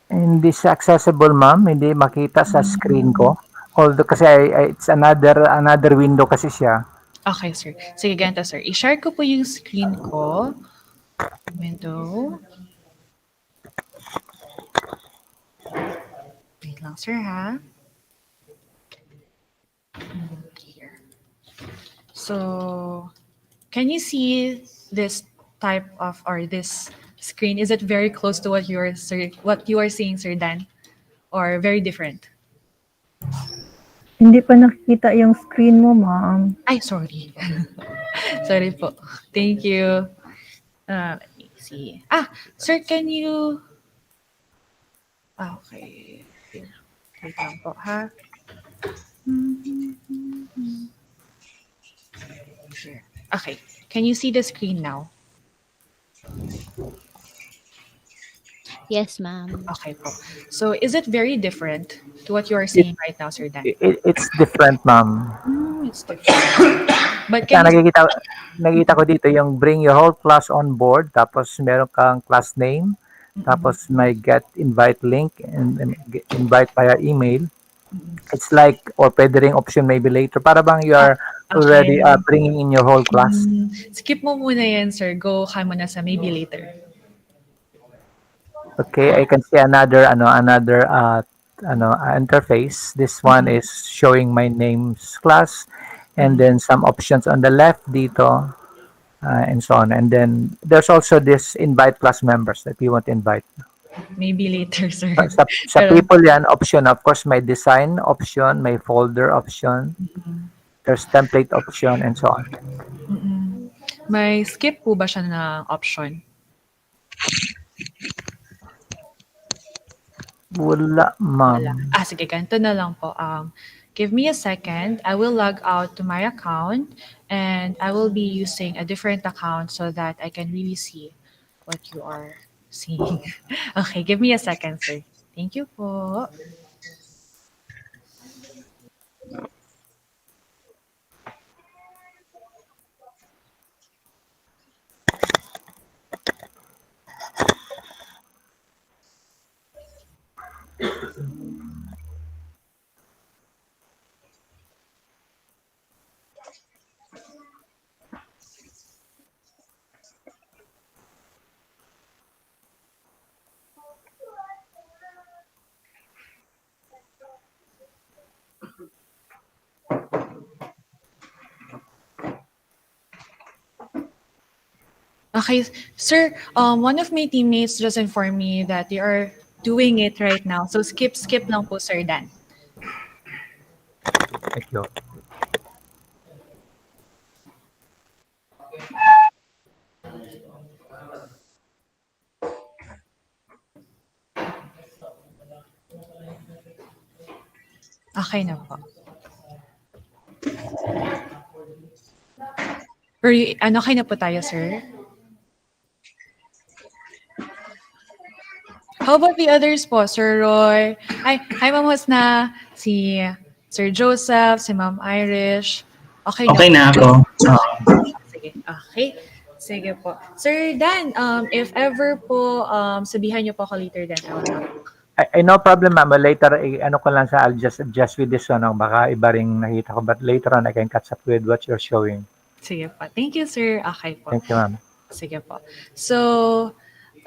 Hindi siya accessible, ma'am. Hindi makita sa screen ko. Although kasi it's another window kasi siya. Okay, sir. Sige, ganito, sir. I-share ko po yung screen ko. Window. Wait lang, sir, ha? Here. So, can you see this type of, or this screen? Is it very close to what you are, sir, what you are seeing, Sir Dan? Or very different? Hindi pa nakikita yung screen mo, ma'am. Ay, sorry. Sorry po. Thank you. Let me see. Sir, can you... Okay. Wait lang po, ha? Here. Okay. Can you see the screen now? Yes, ma'am. Okay po. So, is it very different to what you are seeing right now, Sir Dan? It's different, ma'am. It's different. But Kaya can you... nakikita ko dito yung bring your whole class on board, tapos meron kang class name, tapos may get invite link and invite via email. It's like, or pwede ring option maybe later. Para bang you are already bringing in your whole class. Skip mo muna yan, sir. Go ka muna sa maybe later. Okay, I can see another interface. This one is showing my name's class, and then some options on the left dito, and so on. And then there's also this invite class members that you want to invite. Maybe later, sir. Sa people yan, option. Of course, may design option, may folder option, there's template option, and so on. May skip po ba siya na option? Wala, ma'am. Wala. Sige, ganito na lang po. Give me a second. I will log out to my account and I will be using a different account so that I can really see what you are seeing. Okay, give me a second, sir. Thank you po. Okay, sir, one of my teammates just informed me that they are doing it right now. So skip lang po, Sir Dan. Thank you. Okay na po. Okay na po tayo, sir? How about the others po, Sir Roy? Hi, Ma'am Hosna, si Sir Joseph, si Ma'am Irish. Okay na ako. Sige, okay. Sige po. Sir Dan, if ever po, sabihan niyo po ako later then. No problem, ma'am. Later, I'll just adjust with this one. Baka iba ring nakita ko. But later on, I can catch up with what you're showing. Sige po. Thank you, sir. Okay po. Thank you, ma'am. Sige po. So,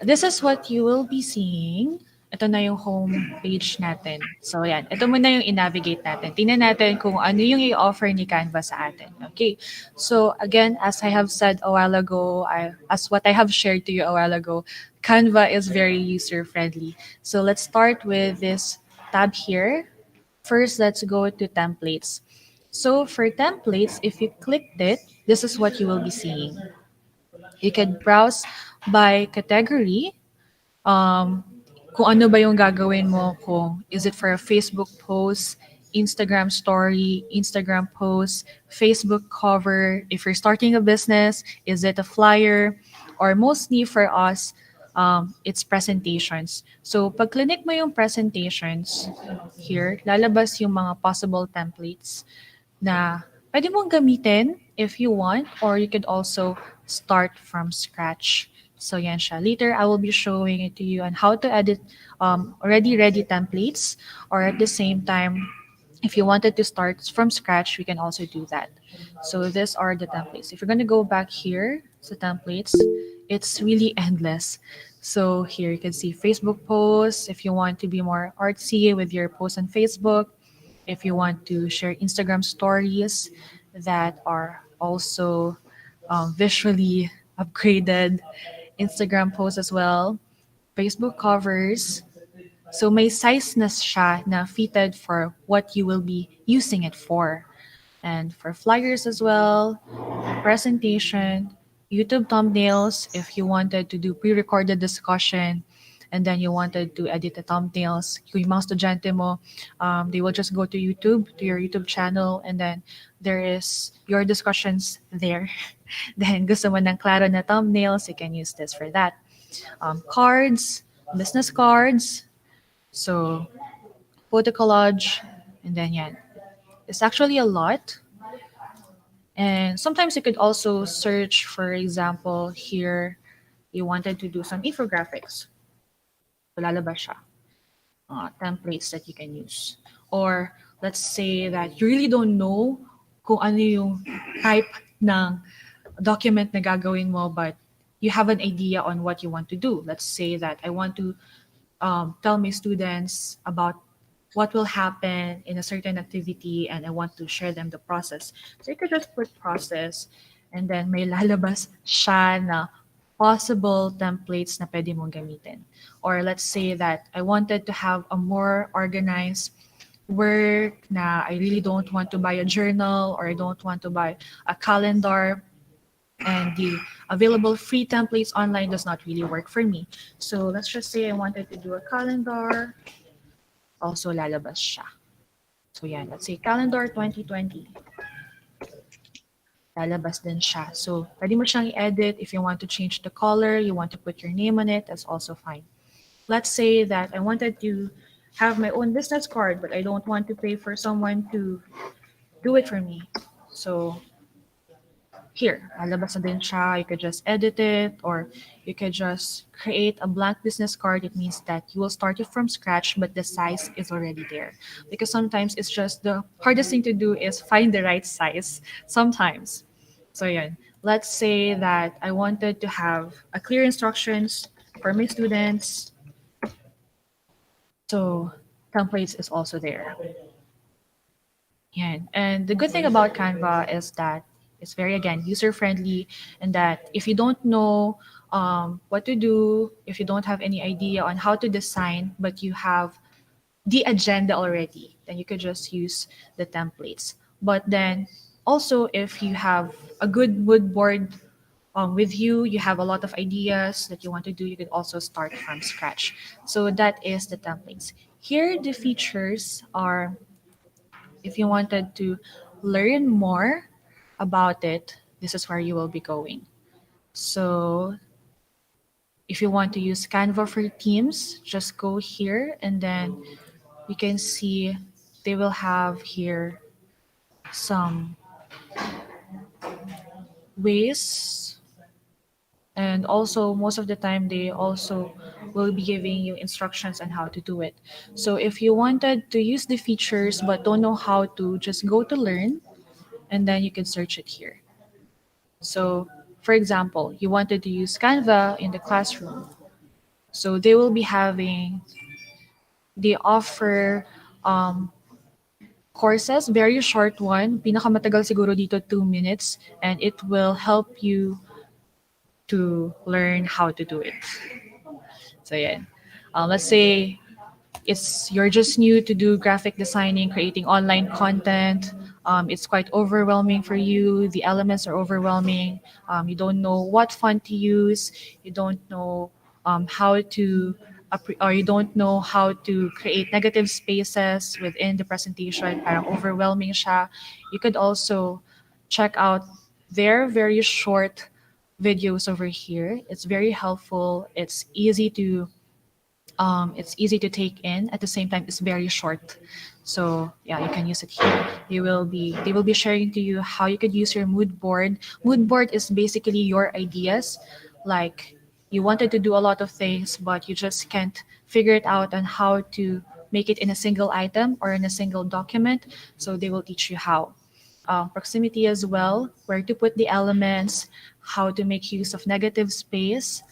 this is what you will be seeing. Ito na yung home page natin. So, yan. Ito muna yung i-navigate natin. Tingnan natin kung ano yung i-offer ni Canva sa atin. Okay. So, again, as I have said a while ago, as what I have shared to you a while ago, Canva is very user-friendly. So, let's start with this tab here. First, let's go to templates. So, for templates, if you clicked it, this is what you will be seeing. You can browse by category. Kung ano ba yung gagawin mo, kung is it for a Facebook post, Instagram story, Instagram post, Facebook cover, if you're starting a business, is it a flyer, or mostly for us, it's presentations. So pag click mo yung presentations here, lalabas yung mga possible templates na pwede mong gamitin if you want, or you could also start from scratch. So yan siya. Later, I will be showing it to you on how to edit already ready templates, or at the same time, if you wanted to start from scratch, we can also do that. So these are the templates. If you're going to go back here to templates, it's really endless. So here you can see Facebook posts if you want to be more artsy with your posts on Facebook, if you want to share Instagram stories that are also visually upgraded, Instagram posts as well, Facebook covers. So may size na siya na fitted for what you will be using it for. And for flyers as well, presentation, YouTube thumbnails, if you wanted to do pre-recorded discussion, and then you wanted to edit the thumbnails, kung yung mga estudyante mo, they will just go to YouTube, to your YouTube channel, and then there is your discussions there. Then gusto mo ng klaro na thumbnails, you can use this for that. Cards, business cards, so photo collage, and then yan. It's actually a lot. And sometimes you could also search, for example, here, you wanted to do some infographics. So lalabas siya. Templates that you can use. Or let's say that you really don't know kung ano yung type ng document na gagawin mo, but you have an idea on what you want to do. Let's say that I want to tell my students about what will happen in a certain activity, and I want to share them the process. So you could just put process, and then may lalabas siya na possible templates na pwede mong gamitin. Or let's say that I wanted to have a more organized work na I really don't want to buy a journal, or I don't want to buy a calendar, and the available free templates online does not really work for me. So let's just say I wanted to do a calendar, also lalabas siya. So yan, let's say calendar 2020. Lalabas din siya. So pwede mo siyang i-edit. If you want to change the color, you want to put your name on it, that's also fine. Let's say that I wanted to have my own business card, but I don't want to pay for someone to do it for me. So here, lalabas na din siya. You could just edit it, or you could just create a blank business card. It means that you will start it from scratch, but the size is already there. Because sometimes it's just the hardest thing to do is find the right size sometimes. So yeah, let's say that I wanted to have a clear instructions for my students. So templates is also there. Yeah, and the good thing about Canva is that it's very, again, user-friendly, and that if you don't know what to do, if you don't have any idea on how to design, but you have the agenda already, then you could just use the templates. But then also, if you have a good mood board with you, you have a lot of ideas that you want to do, you could also start from scratch. So that is the templates. Here, the features are, if you wanted to learn more about it, this is where you will be going. So if you want to use Canva for Teams, just go here, and then you can see they will have here some ways, and also most of the time they also will be giving you instructions on how to do it. So if you wanted to use the features but don't know how to, just go to learn, and then you can search it here. So for example, you wanted to use Canva in the classroom, so they will be having, they offer courses, very short one, pinakamatagal siguro dito 2 minutes, and it will help you to learn how to do it. So yeah, let's say you're just new to do graphic designing, creating online content. It's quite overwhelming for you. The elements are overwhelming. You don't know what font to use. You don't know how to, or you don't know how to create negative spaces within the presentation. Parang overwhelming siya. You could also check out their very short videos over here. It's very helpful. It's easy to It's easy to take in. At the same time, it's very short. So yeah, you can use it here. They will be sharing to you how you could use your mood board. Mood board is basically your ideas. Like you wanted to do a lot of things, but you just can't figure it out on how to make it in a single item or in a single document. So they will teach you how. Proximity as well, where to put the elements, how to make use of negative space,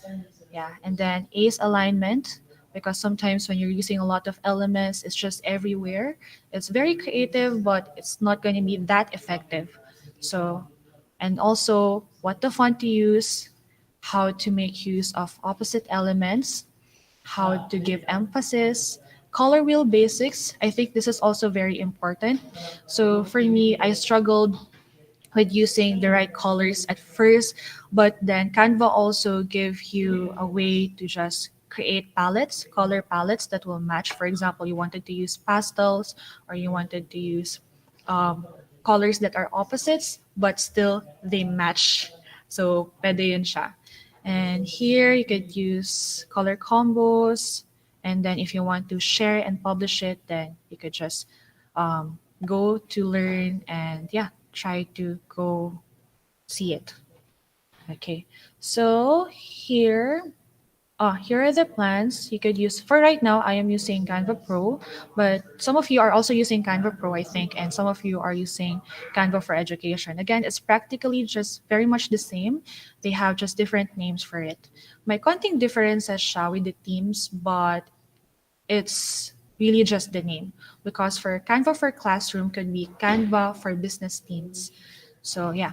yeah, and then ace alignment, because sometimes when you're using a lot of elements, it's just everywhere. It's very creative, but it's not going to be that effective. So, and also what the font to use, how to make use of opposite elements, how to give emphasis, color wheel basics. I think this is also very important. So for me, I struggled with using the right colors at first, but then Canva also give you a way to just create palettes, color palettes that will match. For example, you wanted to use pastels or you wanted to use um, colors that are opposites, but still they match. So, pwede yun siya. And here you could use color combos. And then if you want to share and publish it, then you could just go to learn and yeah, try to go see it. Okay. So here are the plans you could use. For right now, I am using Canva Pro, but some of you are also using Canva Pro, I think, and some of you are using Canva for Education. Again, it's practically just very much the same. They have just different names for it. My konting differences siya with the themes, but it's really just the name, because for Canva for Classroom could be Canva for business teams. So yeah.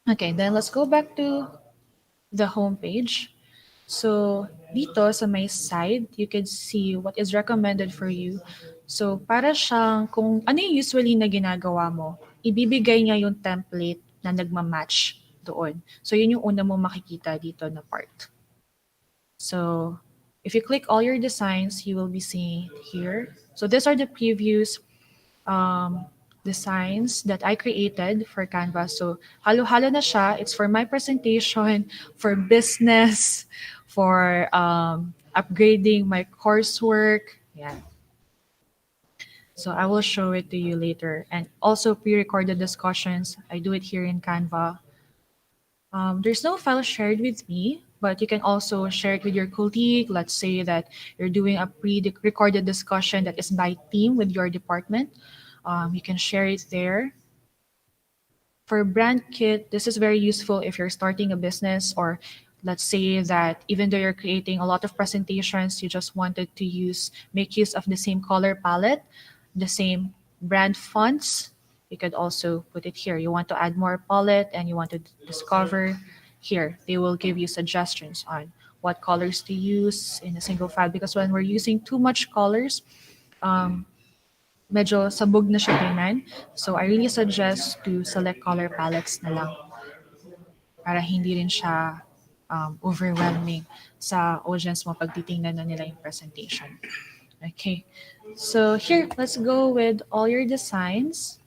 Okay, then let's go back to the home page. So dito sa may side, you can see what is recommended for you. So para siyang kung ano yung usually na ginagawa mo, ibibigay niya yung template na nagma-match doon. So yun yung una mong makikita dito na part. So if you click all your designs, you will be seeing here. So these are the previews designs that I created for Canva. So halo-halo na siya. It's for my presentation, for business, for upgrading my coursework. Yeah. So I will show it to you later. And also pre-recorded discussions. I do it here in Canva. There's no file shared with me, but you can also share it with your colleague. Let's say that you're doing a pre-recorded discussion that is by team with your department. You can share it there. For brand kit, this is very useful if you're starting a business, or let's say that even though you're creating a lot of presentations, you just wanted to make use of the same color palette, the same brand fonts. You could also put it here. You want to add more palette and you want to discover here. They will give you suggestions on what colors to use in a single file, because when we're using too much colors, medyo sabog na siya tingnan. So I really suggest to select color palettes na lang para hindi rin siya overwhelming sa audience mo pag titingnan na nila yung presentation. Okay. So here, let's go with all your designs.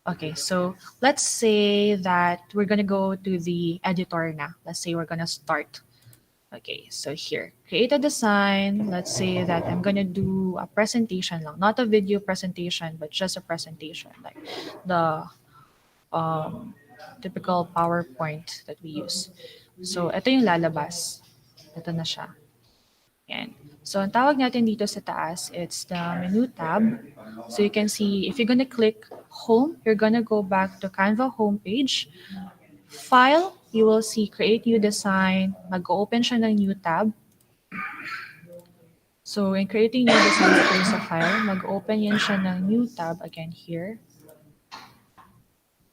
Okay, so let's say that we're gonna go to the editor na. Let's say we're gonna start. Okay, so here, create a design. Let's say that I'm gonna do a presentation lang, not a video presentation, but just a presentation, like the typical PowerPoint that we use. So, ito yung lalabas. Ito na siya. Yan. So, ang tawag natin dito sa taas, it's the menu tab. So, you can see, if you're gonna click home, you're gonna go back to Canva homepage. File, you will see create new design. Mag-open siya ng new tab. So, in creating new design sa file, mag-open yan siya ng new tab again here.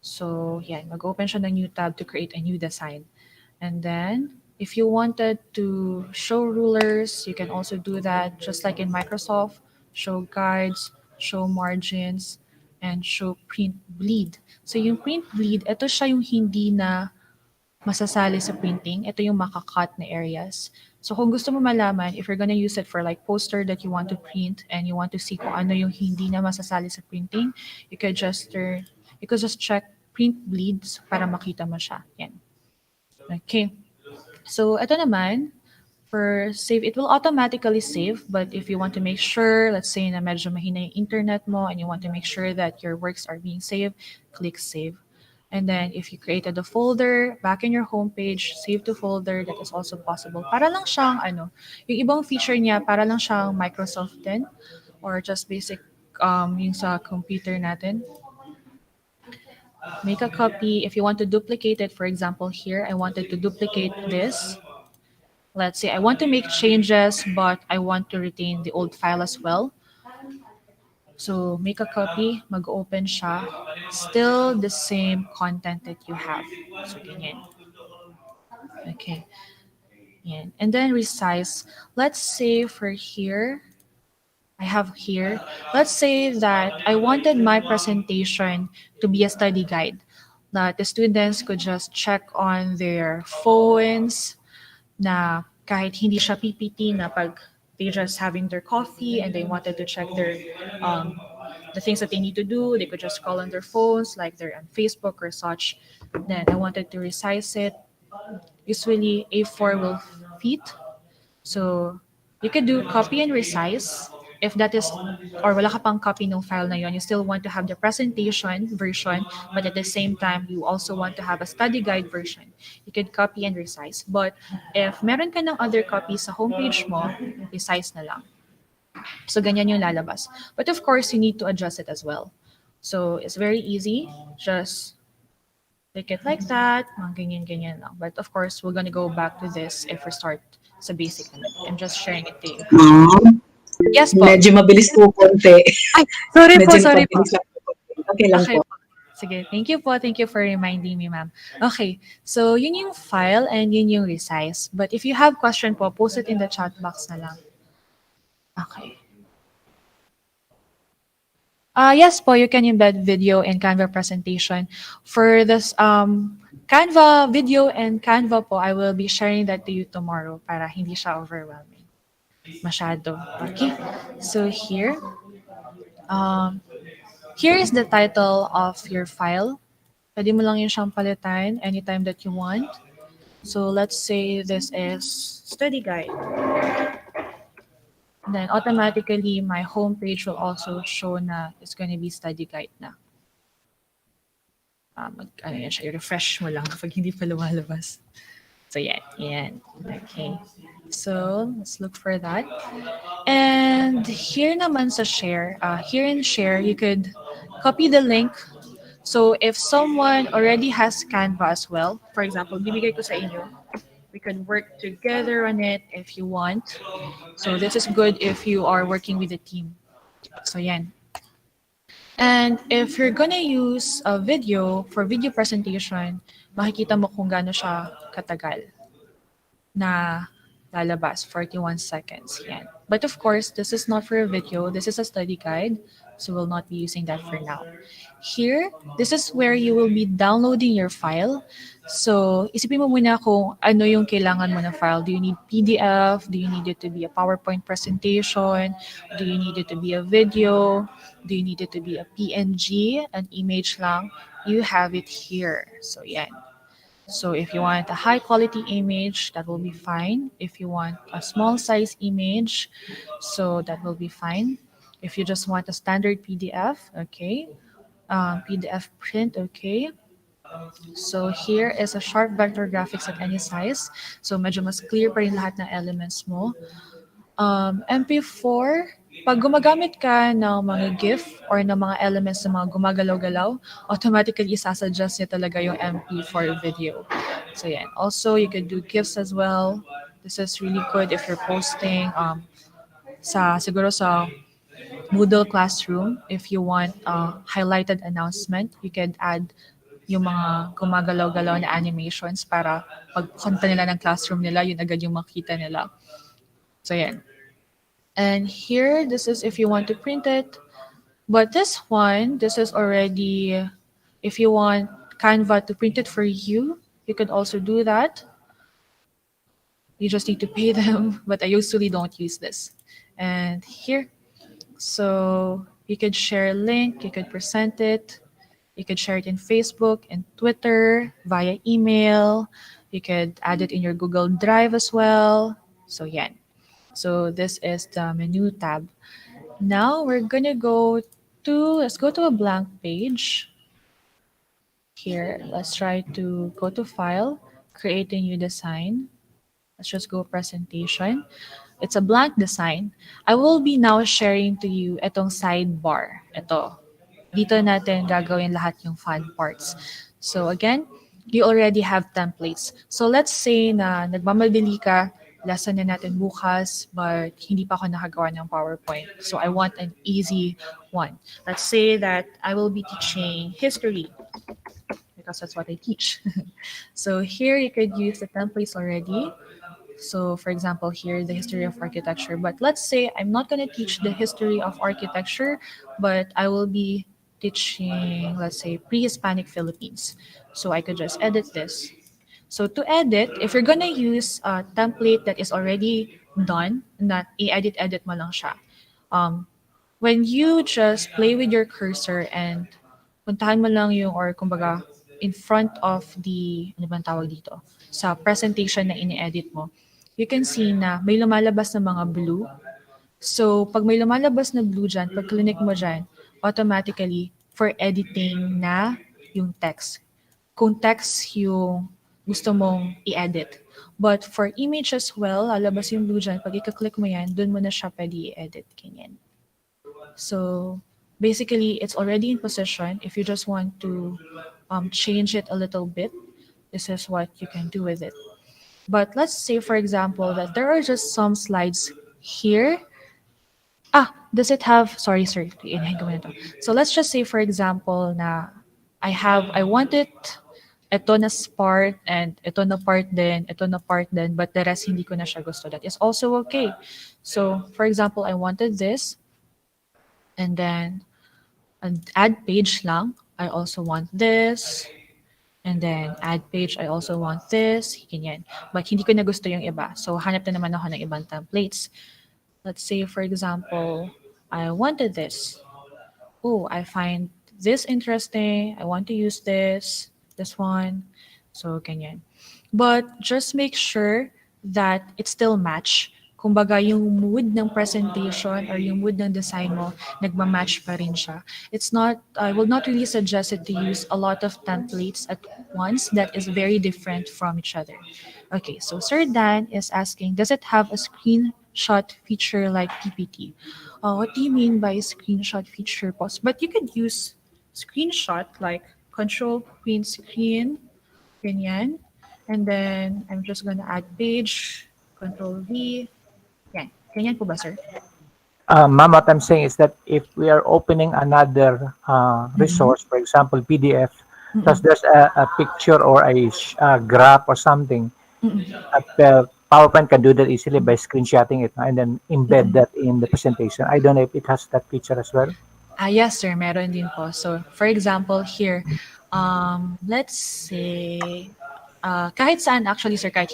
So, yan, mag-open siya ng new tab to create a new design. And then, if you wanted to show rulers, you can also do that just like in Microsoft. Show guides, show margins, and show print bleed. So, yung print bleed, ito siya yung hindi na masasali sa printing. Ito yung makakat na areas. So, kung gusto mo malaman, if you're gonna use it for like poster that you want to print and you want to see kung ano yung hindi na masasali sa printing, you could just check print bleeds para makita mo siya. Yan. Okay. So, ito naman, For save, it will automatically save, but if you want to make sure, let's say na medyo mahina yung internet mo and you want to make sure that your works are being saved, click save. And then if you created a folder back in your homepage, save to folder, that is also possible. Para lang siyang yung ibang feature niya, para lang siyang Microsoft din or just basic yung sa computer natin. Make a copy. If you want to duplicate it, for example, here, I wanted to duplicate this. Let's say I want to make changes, but I want to retain the old file as well. So make a copy, mag-open siya. Still the same content that you have. So ganyan. Okay. Yan. And then resize. Let's say for here, I have here, let's say that I wanted my presentation to be a study guide, that the students could just check on their phones, na kahit hindi siya PPT, na pag they just having their coffee and they wanted to check their the things that they need to do, they could just call on their phones, like they're on Facebook or such. Then I wanted to resize it. Usually A4 will fit. So you could do copy and resize. If that is, or wala ka pang copy ng file na yon, you still want to have the presentation version, but at the same time, you also want to have a study guide version. You could copy and resize. But if meron ka ng other copies sa homepage mo, resize na lang. So ganyan yung lalabas. But of course, you need to adjust it as well. So it's very easy. Just click it like that. Mga ganyan-ganyan lang. But of course, we're gonna go back to this if we start sa basic naman. I'm just sharing it to you. Yes po. Medyo mabilis po konti. Ay, sorry po. Mabilis lang po. Okay lang po. Sige, thank you po. Thank you for reminding me, ma'am. Okay, so yun yung file and yun yung resize. But if you have question po, post it in the chat box na lang. Okay. Yes po, you can embed video in Canva presentation. For this Canva video and Canva po, I will be sharing that to you tomorrow para hindi siya overwhelming. Masyado. Okay. So here is the title of your file. Pwede mo lang yun siyang palitan anytime that you want. So let's say this is study guide. Then automatically my homepage will also show na it's going to be study guide na. Yan siya, i-refresh mo lang kapag hindi pa lumalabas. So yan. Okay. So let's look for that. And here naman sa share, here in share, you could copy the link. So if someone already has Canva as well, for example, bibigay ko sa inyo, we can work together on it if you want. So this is good if you are working with a team. So yan. And if you're gonna use a video for video presentation, makikita mo kung gaano siya katagal na lalabas, 41 seconds. Yan. But of course, this is not for a video. This is a study guide. So we'll not be using that for now. Here, this is where you will be downloading your file. So isipin mo muna kung ano yung kailangan mo na file. Do you need PDF? Do you need it to be a PowerPoint presentation? Do you need it to be a video? Do you need it to be a PNG, an image lang? You have it here. So yan. So if you want a high quality image, that will be fine. If you want a small size image, so that will be fine. If you just want a standard PDF, okay. PDF print, okay. So here is a sharp vector graphics at any size. So medyo mas clear pa rin lahat ng elements mo. MP4, pag gumagamit ka ng mga GIF or ng mga elements na mga gumagalaw-galaw, automatically isasuggest niya talaga yung MP4 video. So yeah. Also, you could do GIFs as well. This is really good if you're posting siguro sa Moodle Classroom. If you want a highlighted announcement, you can add yung mga gumagalaw-galaw na animations para pag punta nila ng classroom nila, yun agad yung makita nila. So yeah. And here, this is if you want to print it. But this one, this is already, if you want Canva to print it for you, you could also do that. You just need to pay them, but I usually don't use this. And here, so you could share a link, you could present it, you could share it in Facebook and Twitter, via email, you could add it in your Google Drive as well. So yan. So this is the menu tab. Now we're gonna let's go to a blank page. Here, let's try to go to File, Create a new design. Let's just go Presentation. It's a blank design. I will be now sharing to you itong sidebar. Ito. Dito natin gagawin lahat yung fun parts. So again, you already have templates. So let's say na nagmamadali ka, lesson na natin bukas, but hindi pa ako nakagawa ng PowerPoint. So I want an easy one. Let's say that I will be teaching history because that's what I teach. So here you could use the templates already. So for example, here, the history of architecture. But let's say I'm not going to teach the history of architecture, but I will be teaching, let's say, pre-Hispanic Philippines. So I could just edit this. So to edit, if you're going to use a template that is already done, na i-edit mo lang siya. When you just play with your cursor and puntahan mo lang yung, or kumbaga, in front of the, ano bang tawag dito? Sa presentation na ini-edit mo, you can see na may lumalabas na mga blue. So, pag may lumalabas na blue dyan, pag click mo dyan, automatically, for editing na yung text. Kung text yung gusto mong i-edit. But for image as well, lalabas yung blue dyan. Pag i-click mo yan, dun mo na siya pwede i-edit. Ganyan. So, basically, it's already in position. If you just want to change it a little bit, this is what you can do with it. But let's say, for example, that there are just some slides here. Does it have, sorry, sir. So let's just say, for example, na I want it, ito na part, and ito na part din, but the rest hindi ko na siya gusto. That is also okay. So, for example, I wanted this, and then an add page lang. I also want this. And then add page, I also want this. Ganyan. But hindi ko na gusto yung iba. So hanap na naman ako ng ibang templates. Let's say, for example, I wanted this. Oh, I find this interesting. I want to use this one. So ganyan. But just make sure that it still match. Kumbaga, yung mood ng presentation or yung mood ng design mo, nagmamatch pa rin siya. I will not really suggest it to use a lot of templates at once that is very different from each other. Okay, so Sir Dan is asking, does it have a screenshot feature like PPT? What do you mean by screenshot feature, boss? But you could use screenshot like control print screen, ganyan. And then I'm just gonna add page, control V, yan. Ganyan po ba, sir? Ma'am, what I'm saying is that if we are opening another resource, for example, PDF, because there's a picture or a graph or something, PowerPoint can do that easily by screenshotting it and then embed that in the presentation. I don't know if it has that feature as well. Yes, sir. Meron din po. So, for example, here, let's say, kahit saan actually, sir, kahit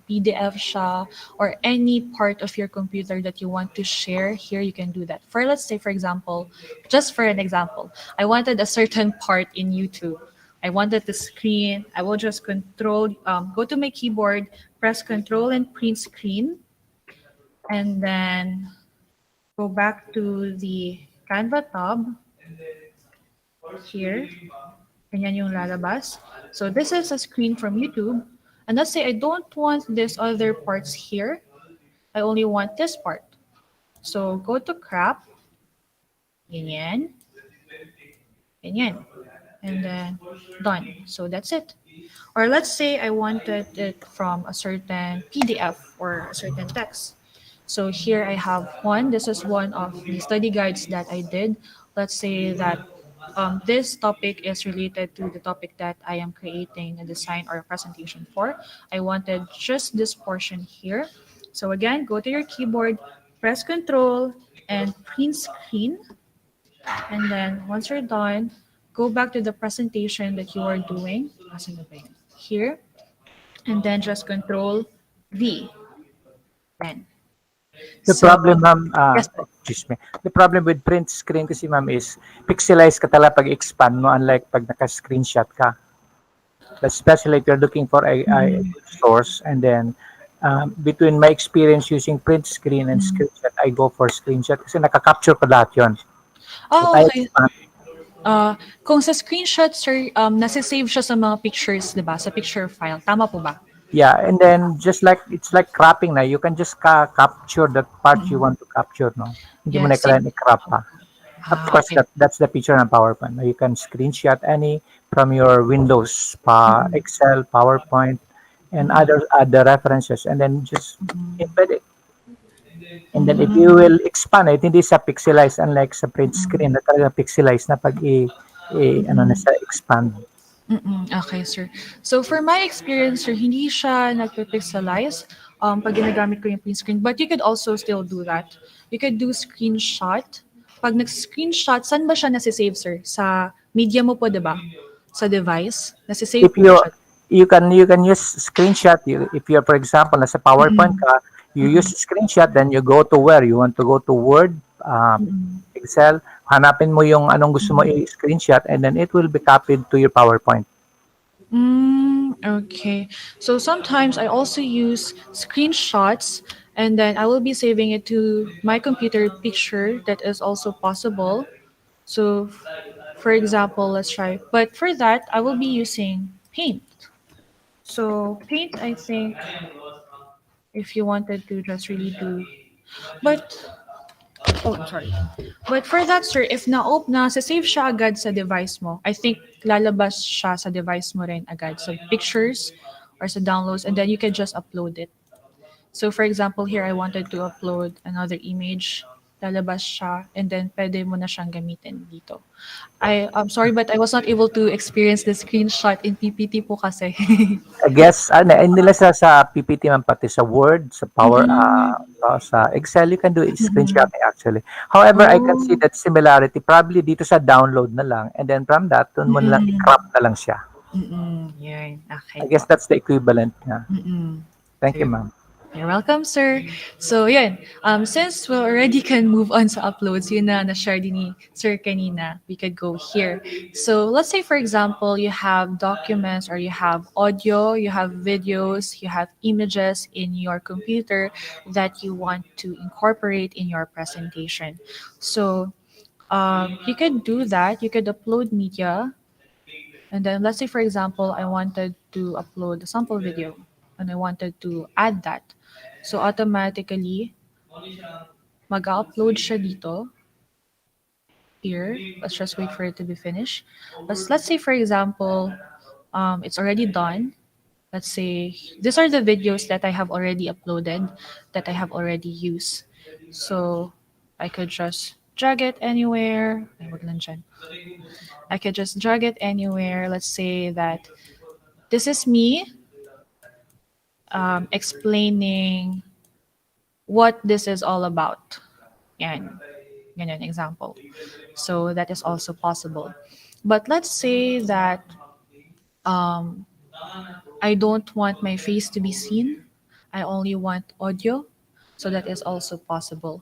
PDF siya or any part of your computer that you want to share, here you can do that. Let's say, for example, just for an example, I wanted a certain part in YouTube. I wanted the screen. I will just go to my keyboard, press Control and print screen, and then go back to the Canva tab here. Ganyan yung lalabas. So this is a screen from YouTube. And let's say I don't want this other parts here. I only want this part. So go to crop. Ganyan. Ganyan. And then done. So that's it. Or let's say I wanted it from a certain PDF or a certain text. So here I have one. This is one of the study guides that I did. Let's say that this topic is related to the topic that I am creating a design or a presentation for. I wanted just this portion here. So again, go to your keyboard, press Control and print screen. And then once you're done, go back to the presentation that you are doing. Here. And then just Control V. Then. The problem, ma'am, the problem with print screen kasi, ma'am, is pixelize ka talaga pag expand mo, unlike pag naka-screenshot ka. Especially if you're looking for a source and then Between my experience using print screen and screenshot, I go for screenshot kasi nakaka-capture ko lahat yun. So, Oh, I okay. expand. Kung sa screenshot, sir, nasa-save siya sa mga pictures, di ba? Sa picture file. Tama po ba? Yeah, and then just like, it's like cropping na. You can just capture the part you want to capture, no? Hindi mo na Yes. kailangan i-crop pa. Of course, Okay. that's the feature ng PowerPoint. You can screenshot any from your Windows, Excel, PowerPoint, and other references, and then just embed it. And then if you will expand it, hindi sa pixelize, unlike sa print screen na talaga pixelize na pag ano na sa expand. Okay, sir. So, for my experience, sir, hindi siya nagpipixelize pag ginagamit ko yung print screen. But you could also still do that. You could do screenshot. Pag nag-screenshot, saan ba siya nasi-save, sir? Sa media mo po, di ba? Sa device. Nasi-save If po you siya. you can use screenshot. If you're, for example, nasa PowerPoint ka, you use screenshot, then you go to where you want to go to Word, Excel, hanapin mo yung anong gusto mo i-screenshot, and then it will be copied to your PowerPoint. Okay. So sometimes I also use screenshots and then I will be saving it to my computer picture. That is also possible. So, for example, let's try. But for that, I will be using Paint. So, Paint, I think, if you wanted to just really do. But, oh, I'm sorry. But for that, sir, if save siya agad sa device mo, I think lalabas siya sa device mo rin agad sa pictures or sa downloads, and then you can just upload it. So for example, here I wanted to upload another image, lalabas siya, and then pwede mo na siyang gamitin dito. I'm sorry, but I was not able to experience the screenshot in PPT po kasi. I guess nila sa PPT man, pati sa Word, sa sa Excel, you can do screenshotting actually. However, I can see that similarity probably dito sa download na lang, and then from that, dun mo na lang i-crop na lang siya. Yun. Okay I guess po. that's the equivalent niya. Thank you, ma'am. You're welcome, sir. So, yun. Since we already can move on sa uploads, yun na na-share din ni sir kanina, we could go here. So, let's say, for example, you have documents or you have audio, you have videos, you have images in your computer that you want to incorporate in your presentation. So, you could do that. You could upload media. And then, let's say, for example, I wanted to upload a sample video and I wanted to add that. So automatically, mag-upload siya dito. Here, let's just wait for it to be finished. But let's say, for example, it's already done. Let's say, these are the videos that I have already uploaded, that I have already used. So I could just drag it anywhere. Ay, wag lang dyan. I could just drag it anywhere. Let's say that this is me explaining what this is all about. Yan. Ganyan example. So that is also possible. But let's say that I don't want my face to be seen. I only want audio. So that is also possible.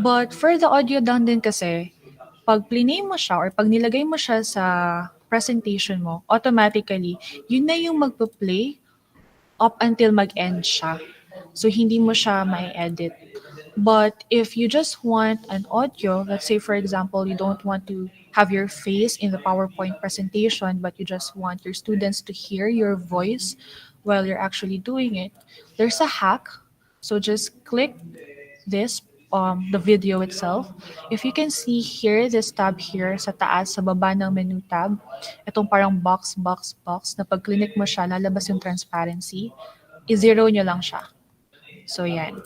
But for the audio down din kasi, pag plinay mo siya or pag nilagay mo siya sa presentation mo, automatically, yun na yung magpa-play up until mag-end siya. So, hindi mo siya ma-edit. But if you just want an audio, let's say, for example, you don't want to have your face in the PowerPoint presentation, but you just want your students to hear your voice while you're actually doing it, there's a hack. So, just click this, the video itself. If you can see here, this tab here, sa taas, sa baba ng menu tab, itong parang box, na pag click mo siya, lalabas yung transparency, i-zero nyo lang siya. So, yan.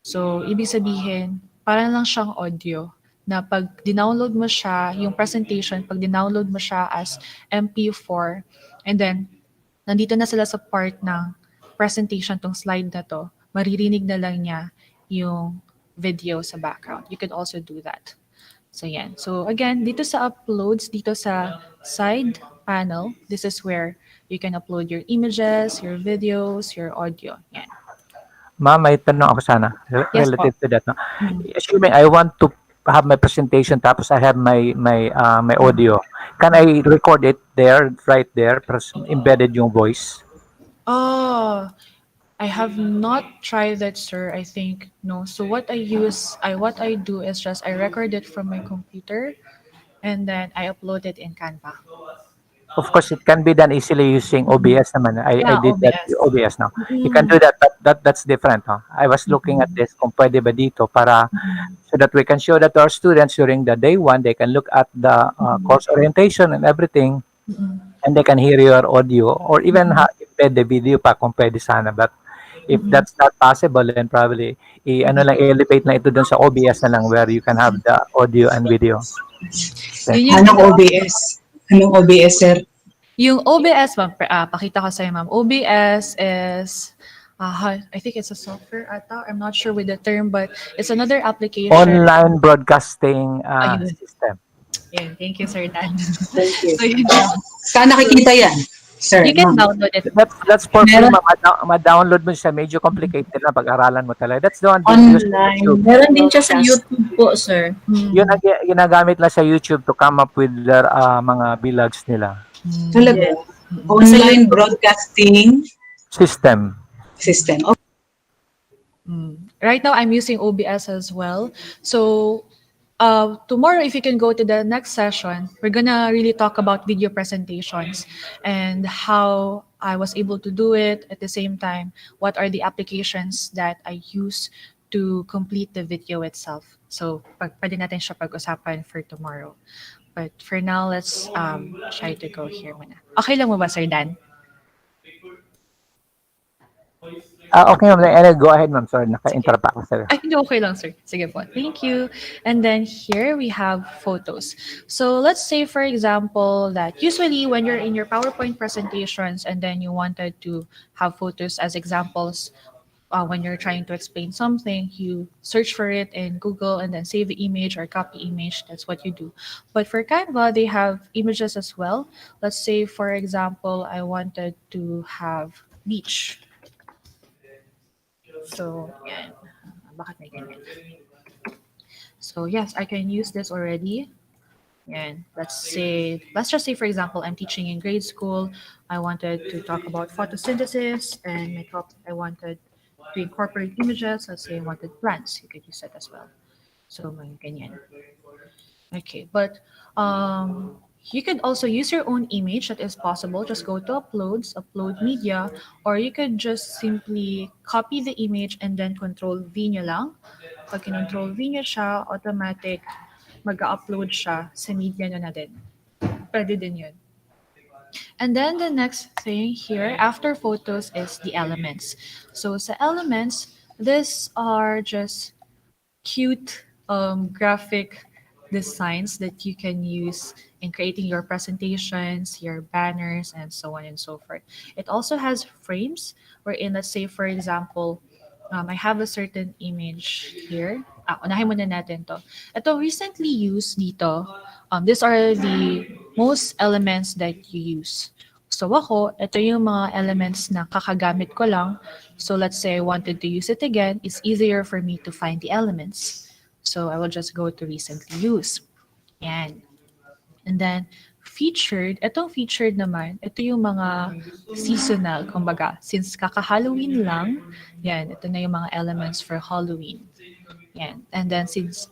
So, ibig sabihin, parang lang siyang audio na pag dinownload mo siya, yung presentation, pag dinownload mo siya as MP4, and then, nandito na sila sa part ng presentation, tong slide na to, maririnig na lang niya yung video sa background. You could also do that. So, yan. So, again, dito sa uploads, dito sa side panel, this is where you can upload your images, your videos, your audio. Yan. Ma'am, may tanong ako sana Yes, relative to that. No? Assuming I want to have my presentation tapos I have my audio. Can I record it there, right there, embedded yung voice? Oh, I have not tried that, sir. I think no. So what I do is just I record it from my computer and then I upload it in Canva. Of course, it can be done easily using OBS naman. I Yeah, did that OBS. OBS now. You can do Mm, that, but that's different. Huh? I was looking at this kung pwede ba dito para so that we can show that to our students during the day one, they can look at the course orientation and everything, and they can hear your audio or even embed the video pa kung pwede sana. But if that's not possible, then probably ano lang, elevate na ito dun sa OBS na lang where you can have the audio and video. Okay. Yun yung Anong ginawa. OBS? Anong OBS, sir? Yung OBS, ma'am, pakita ko sa'yo, ma'am. OBS is, I think it's a software ata. I'm not sure with the term, but it's another application. Online broadcasting Ayun. system. Yun. Thank you, Sir Dan. Thank you. So, yun lang. Saan nakikita yan, sir? You can ma'am? download it. That's for free, Meron- ma-download mo siya. Medyo complicated na pag-aralan mo talaga. That's the one being used in Online. YouTube. Meron din siya sa YouTube po, sir. Yun ang ginagamit lang sa YouTube to come up with their mga vlogs nila. Talaga? Yes. Online broadcasting System. system. Okay. Right now, I'm using OBS as well. So, tomorrow, if you can go to the next session, we're gonna really talk about video presentations and how I was able to do it. At the same time, what are the applications that I use to complete the video itself. So, pwede natin siya pag-usapan for tomorrow. But for now, let's try to go here muna. Okay lang mo ba, Sir Dan? Okay, ma'am. Go ahead, ma'am. Sorry, naka-interrupt ako. Sir. I think okay lang, sir. Sige po. Thank you. And then here we have photos. So let's say, for example, that usually when you're in your PowerPoint presentations and then you wanted to have photos as examples, when you're trying to explain something, you search for it in Google and then save the image or copy image. That's what you do. But for Canva, they have images as well. Let's say, for example, I wanted to have beach. So, yan. Bakit may ganyan? So, yes, I can use this already. And let's just say, for example, I'm teaching in grade school. I wanted to talk about photosynthesis and I wanted to incorporate images. Let's say I wanted plants. You could use that as well. So, may ganyan. Okay, but you could also use your own image. That is possible. Just go to uploads, upload media, or you could just simply copy the image and then control V nyo lang. Pag control V nyo siya, automatic mag-upload siya sa media nyo na din. Pwede din yun. And then the next thing here after photos is the elements. So sa elements, these are just cute graphic designs that you can use in creating your presentations, your banners, and so on and so forth. It also has frames wherein, let's say, for example, I have a certain image here. Unahin muna natin to. Ito, recently used dito, these are the most elements that you use. So ako, ito yung mga elements na kakagamit ko lang. So let's say I wanted to use it again, it's easier for me to find the elements. So I will just go to recently used. Yan. And then featured, itong featured naman, ito yung mga seasonal, kumbaga, since kaka-Halloween lang, yan, ito na yung mga elements for Halloween. Yan. And then since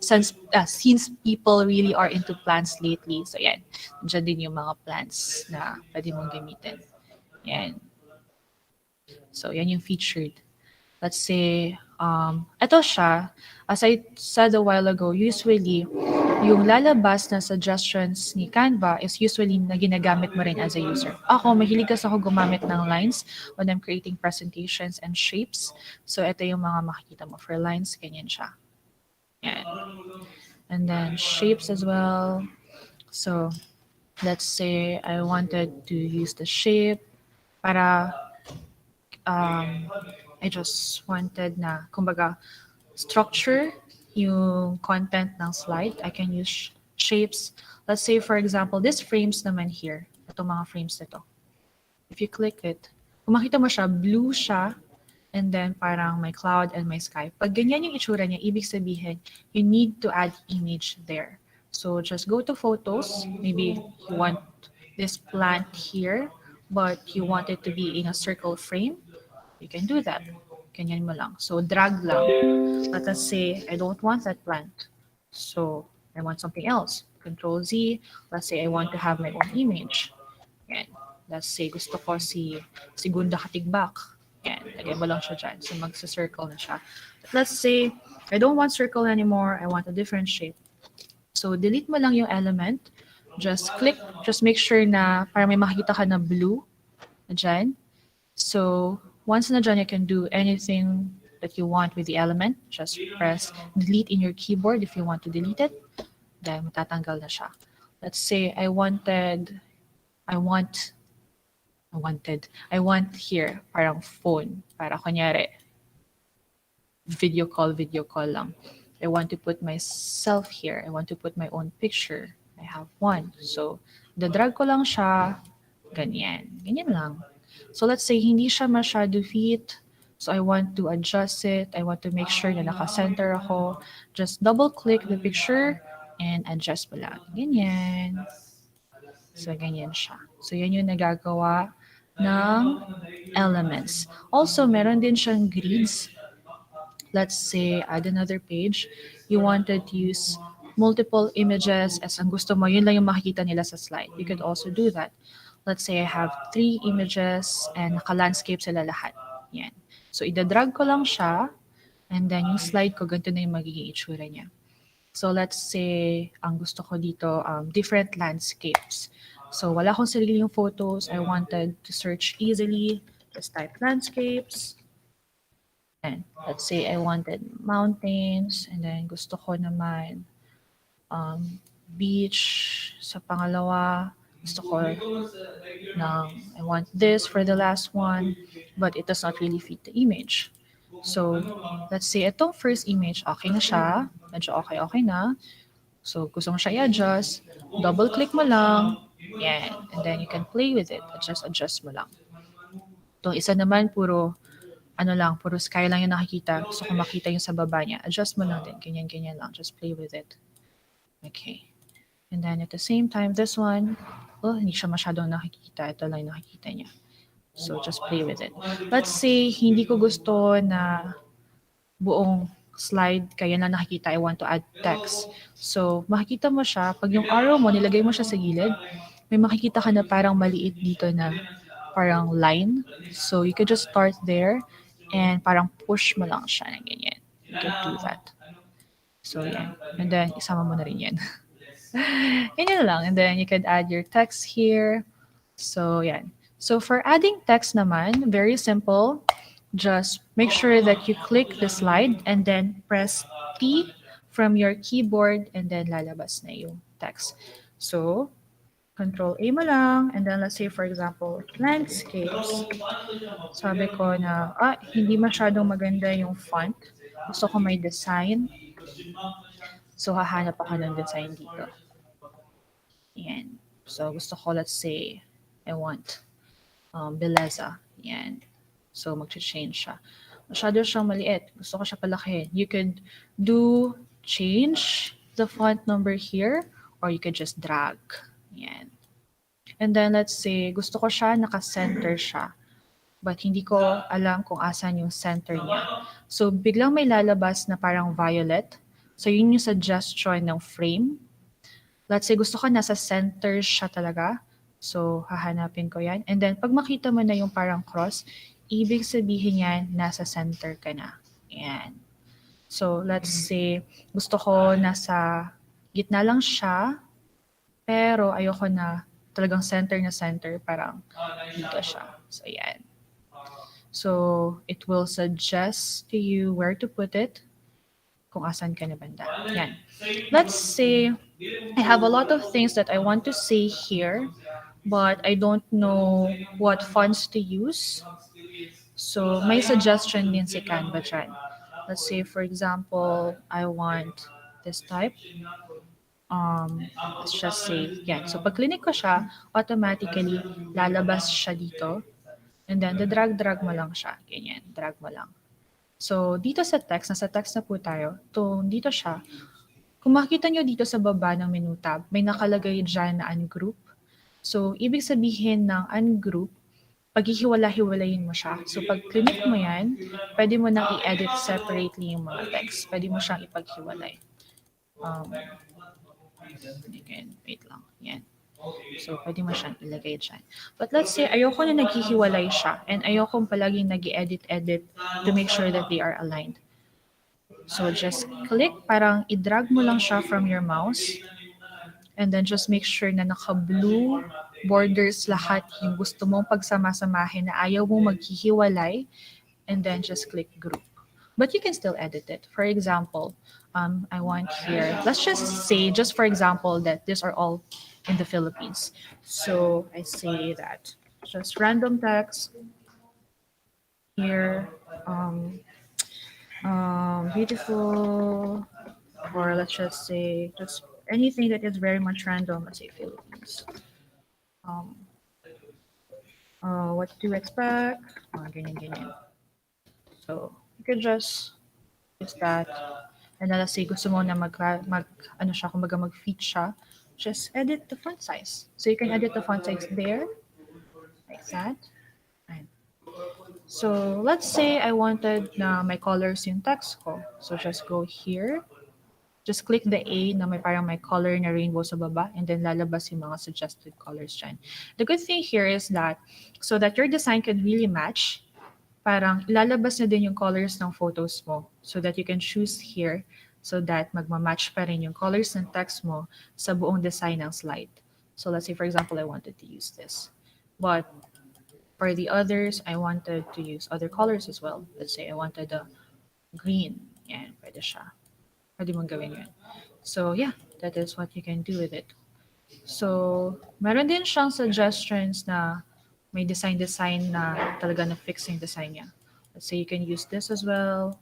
people really are into plants lately, so yan, dyan din yung mga plants na pwede mong gamitin. Yan. So yan yung featured. Let's say, ito siya, as I said a while ago, usually, yung lalabas na suggestions ni Canva is usually na ginagamit mo rin as a user. Ako, mahilig kasi ako gumamit ng lines when I'm creating presentations and shapes. So, ito yung mga makikita mo. For lines, ganyan siya. Yan. And then, shapes as well. So, let's say I wanted to use the shape para I just wanted na, kumbaga, structure yung content ng slide. I can use shapes. Let's say, for example, this frames naman here. Itong mga frames nito. If you click it, kung makita mo siya, blue siya, and then parang may cloud and may sky. Pag ganyan yung itsura niya, ibig sabihin, you need to add image there. So just go to photos. Maybe you want this plant here, but you want it to be in a circle frame. You can do that. Ganyan mo lang. So, drag lang. Let us say, I don't want that plant. So, I want something else. Control Z. Let's say, I want to have my own image. Yan. Let's say, gusto ko si Gunda Katigbak. Yan. Lagay mo lang siya dyan. So, magsa-circle na siya. Let's say, I don't want circle anymore. I want a different shape. So, delete mo lang yung element. Just click. Just make sure na para may makikita ka na blue na dyan. So, once na dyan, you can do anything that you want with the element. Just press delete in your keyboard if you want to delete it. Then, matatanggal na siya. Let's say I want here, parang phone. Para kunyari, video call lang. I want to put myself here. I want to put my own picture. I have one. So, dadrag ko lang siya. Ganyan. Ganyan lang. So, let's say hindi siya masyado fit. So, I want to adjust it. I want to make sure na naka-center ako. Just double-click the picture and adjust mo lang. Ganyan. So, ganyan siya. So, yan yung nagagawa ng elements. Also, meron din siyang grids. Let's say, add another page. You wanted to use multiple images as ang gusto mo, yun lang yung makikita nila sa slide. You could also do that. Let's say I have 3 images and naka-landscape sila lahat. Yan. So, idadrag ko lang siya and then yung slide ko, ganito na yung magiging itsura niya. So, let's say, ang gusto ko dito, different landscapes. So, wala akong sariling photos. I wanted to search easily. Just type landscapes. And let's say I wanted mountains and then gusto ko naman beach sa pangalawa. Gusto ko I want this for the last one, but it does not really fit the image. So, let's say itong first image, okay na siya. Medyo okay na. So, gusto mo siya i-adjust. Double-click mo lang. Yan. And then you can play with it. Adjust mo lang. Itong isa naman, puro sky lang yung nakikita. Gusto ko makita yung sa baba niya. Adjust mo lang din. Ganyan lang. Just play with it. Okay. And then at the same time, this one, hindi siya masyadong nakikita. Ito lang yung nakikita niya. So, just play with it. Let's say, hindi ko gusto na buong slide, kaya na nakikita, I want to add text. So, makikita mo siya, pag yung arrow mo, nilagay mo siya sa gilid, may makikita ka na parang maliit dito na parang line. So, you could just start there and parang push mo lang siya na ganyan. You could do that. So, yan. And then, isama mo na rin yan. Ganyan lang. And then, you could add your text here. So, yan. So, for adding text naman, very simple. Just make sure that you click the slide and then press T from your keyboard and then lalabas na yung text. So, Control A mo lang. And then, let's say, for example, landscapes. Sabi ko na, hindi masyadong maganda yung font. Gusto ko may design. So, hahanap ako ng design dito. Yan. So, gusto ko, let's say, I want Beleza. Yan. So, mag-change siya. Masyado siyang maliit. Gusto ko siya palakihin. You could change the font number here or you could just drag. Yan. And then, let's say, gusto ko siya, naka-center siya. But hindi ko alam kung asan yung center niya. So, biglang may lalabas na parang violet. So, yun yung suggestion ng frame. Let's say, gusto ko nasa center siya talaga. So, hahanapin ko yan. And then, pag makita mo na yung parang cross, ibig sabihin yan, nasa center ka na. Yan. So, let's say, gusto ko nasa gitna lang siya, pero ayoko na talagang center na center, parang dito siya. So, yan. So, it will suggest to you where to put it, kung asan ka na banda. Yan. Let's say, I have a lot of things that I want to say here, but I don't know what fonts to use. So, may suggestion din si Canva dyan. Let's say, for example, I want this type. Let's just say, yan. So, pag click ko siya, automatically, lalabas siya dito. And then, drag mo lang siya. Ganyan, drag mo lang. So, dito sa text, nasa text na po tayo. Dito siya. Kung makikita nyo dito sa baba ng menu tab, may nakalagay dyan na ungroup. So, ibig sabihin ng ungroup, paghihiwala-hiwalayin mo siya. So pag click mo yan, pwede mo nang i-edit separately yung mga text. Pwede mo siyang ipaghiwalay. Again, wait lang. Yan. So, pwede mo siyang ilagay dyan. But let's say, ayoko na naghihiwalay siya and ayoko palaging nag-edit-edit to make sure that they are aligned. So, just click, parang i-drag mo lang siya from your mouse and then just make sure na naka-blue borders lahat yung gusto mong pagsama-samahin na ayaw mong maghihiwalay and then just click group. But you can still edit it. For example, I want here, let's just say, just for example, that these are all in the Philippines. So I say that just random text here, beautiful, or let's just say just anything that is very much random. Let's say Philippines. What to expect? Ganyan, ganyan. So you could just use that. And then let's say gusto mo na ano siya, kumbaga mag-fit siya, just edit the font size. So you can edit the font size there, like that. Ayan. So let's say I wanted na may colors yung text ko. So just go here. Just click the A na may parang may color na rainbow sa baba and then lalabas yung mga suggested colors dyan. The good thing here is that so that your design can really match, parang ilalabas na din yung colors ng photos mo so that you can choose here so that magmamatch pa rin yung colors ng text mo sa buong design ng slide. So let's say, for example, I wanted to use this. But for the others, I wanted to use other colors as well. Let's say I wanted a green. Yan, pwede siya. Pwede mong gawin yun. So yeah, that is what you can do with it. So meron din siyang suggestions na may design na talaga na-fix yung design niya. Let's say you can use this as well.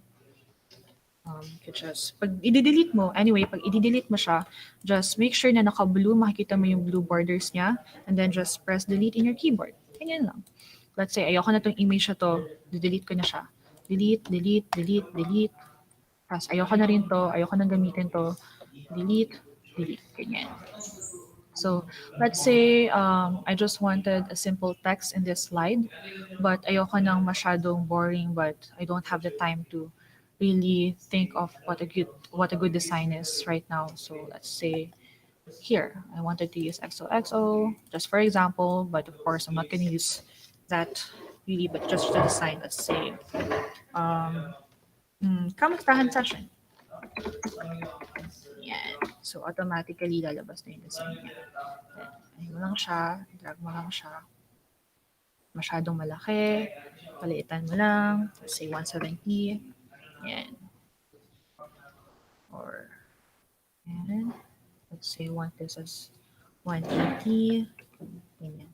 You could just, pag i-delete mo, anyway, pag i-delete mo siya, just make sure na naka-blue, makikita mo yung blue borders niya, and then just press delete in your keyboard. Ganyan lang. Let's say, ayoko na tong image na to, delete ko na siya. Delete, delete, delete, delete. Tapos ayoko na rin to, ayoko na gamitin to. Delete, delete, ganyan. So let's say I just wanted a simple text in this slide, but ayoko nang masyadong boring, but I don't have the time to really think of what a good design is right now. So let's say here, I wanted to use XOXO, just for example, but of course I'm not going to use that really, but just the design. Let's say kamustahan session. Yan. So, automatically, lalabas na yung design niya. Then, mo lang siya, drag mo lang siya. Masyadong malaki, paliitan mo lang, let's say 170. Yan. Or, yan. Let's say I want this as 180. Yan.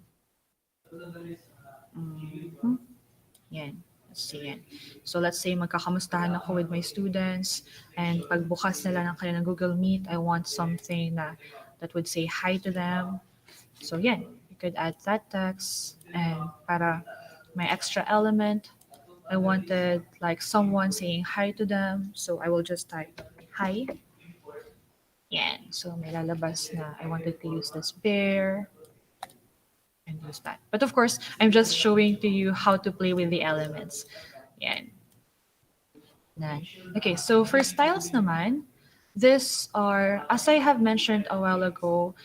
Yan. Yan. So let's say magkakamustahan ako with my students and pagbukas nila ng kanilang Google Meet, I want something that would say hi to them. So yan, you could add that text and para my extra element, I wanted like someone saying hi to them. So I will just type hi. Yan. So may lalabas na I wanted to use this bear and use that. But of course, I'm just showing to you how to play with the elements. Yan. Okay, so for styles naman, these are, as I have mentioned a while ago,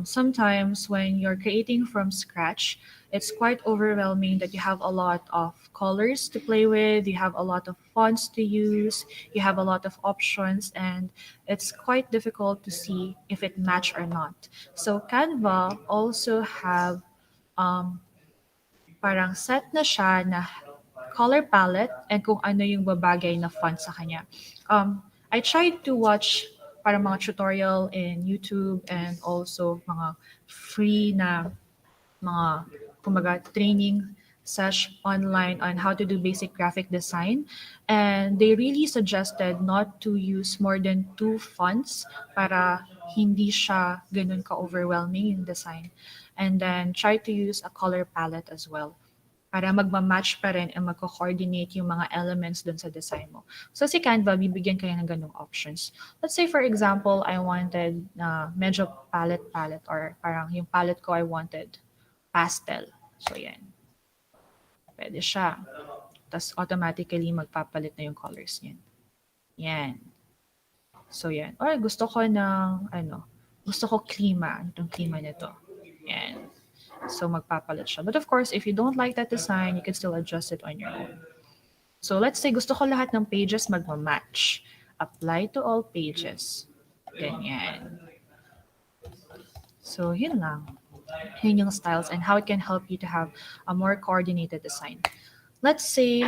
sometimes when you're creating from scratch, it's quite overwhelming that you have a lot of colors to play with, you have a lot of fonts to use, you have a lot of options, and it's quite difficult to see if it match or not. So Canva also have parang set na siya na color palette and kung ano yung babagay na font sa kanya. I tried to watch parang mga tutorial in YouTube and also mga free na mga kumbaga training sesh online on how to do basic graphic design, and they really suggested not to use more than 2 fonts para hindi siya ganun ka-overwhelming yung design, and then try to use a color palette as well para magmamatch pa rin and magko-coordinate yung mga elements dun sa design mo. So si Canva, bibigyan kayo ng ganung options. Let's say for example, I wanted medyo palette or parang yung palette ko I wanted pastel. So yan. Pwede siya. Tapos automatically magpapalit na yung colors niyan. Yan. So yan. Or gusto ko ng gusto ko klima. Itong klima nito. Yan. So magpapalit siya. But of course, if you don't like that design, you can still adjust it on your own. So let's say gusto ko lahat ng pages magma-match. Apply to all pages. Ganyan. So yun lang. Yun yung styles and how it can help you to have a more coordinated design. Let's say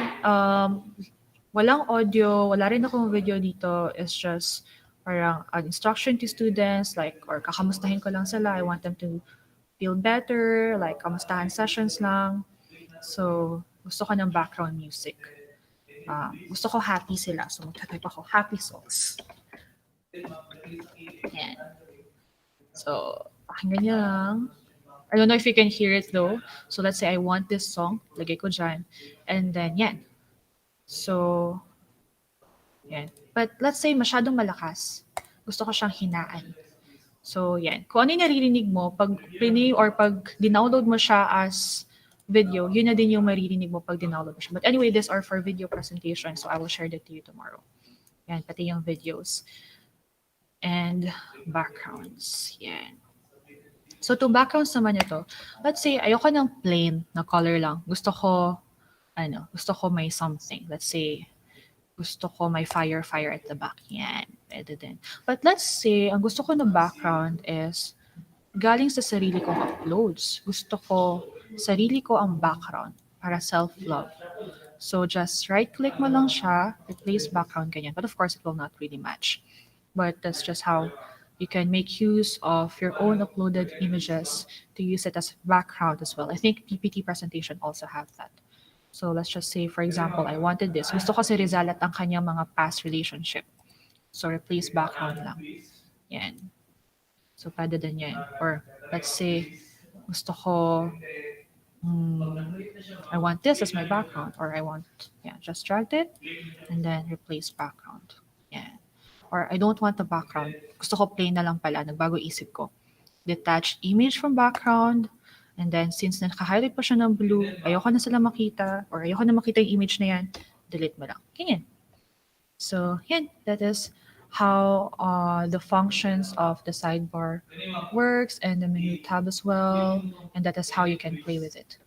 walang audio, wala rin akong video dito. It's just parang an instruction to students, like, or kakamustahin ko lang sila. I want them to feel better, like kamustahan sessions lang. So, gusto ko ng background music. Gusto ko happy sila. So, magtatype ako, happy songs. Yan. So, pakinggan niyo lang. I don't know if you can hear it though. So, let's say I want this song. Lagay ko dyan. And then, yan. So, yan. But let's say masyadong malakas. Gusto ko siyang hinaan. So, yan. Kung ano yung naririnig mo, pag play or pag dinownload mo siya as video, yun na din yung maririnig mo pag dinownload mo siya. But anyway, these are for video presentation. So, I will share that to you tomorrow. Yan, pati yung videos. And backgrounds. Yan. So, to backgrounds naman ito, let's say, ayoko ng plain na color lang. Gusto ko may something. Let's say, gusto ko may fire at the back. Yan, pwede din. But let's say, ang gusto ko na background is galing sa sarili kong uploads. Gusto ko, sarili ko ang background para self-love. So, just right-click mo lang siya, replace background, ganyan. But of course, it will not really match. But that's just how you can make use of your own uploaded images to use it as background as well. I think PPT presentation also have that. So let's just say, for example, I wanted this. Gusto ko si Rizal at ang kanyang mga past relationship. So replace background lang. Yan. So pwede din yan. Or let's say, gusto ko, I want this as my background. Or I want, just drag it and then replace background. Yan. Or I don't want the background. Gusto ko plain na lang pala. Nagbago isip ko. Detach image from background. And then, since naka-highlight pa siya ng blue, ayoko na sila makita, or ayoko na makita yung image na yan, delete mo lang. Ganyan. So, yan. That is how the functions of the sidebar works, and the menu tab as well. And that is how you can play with it.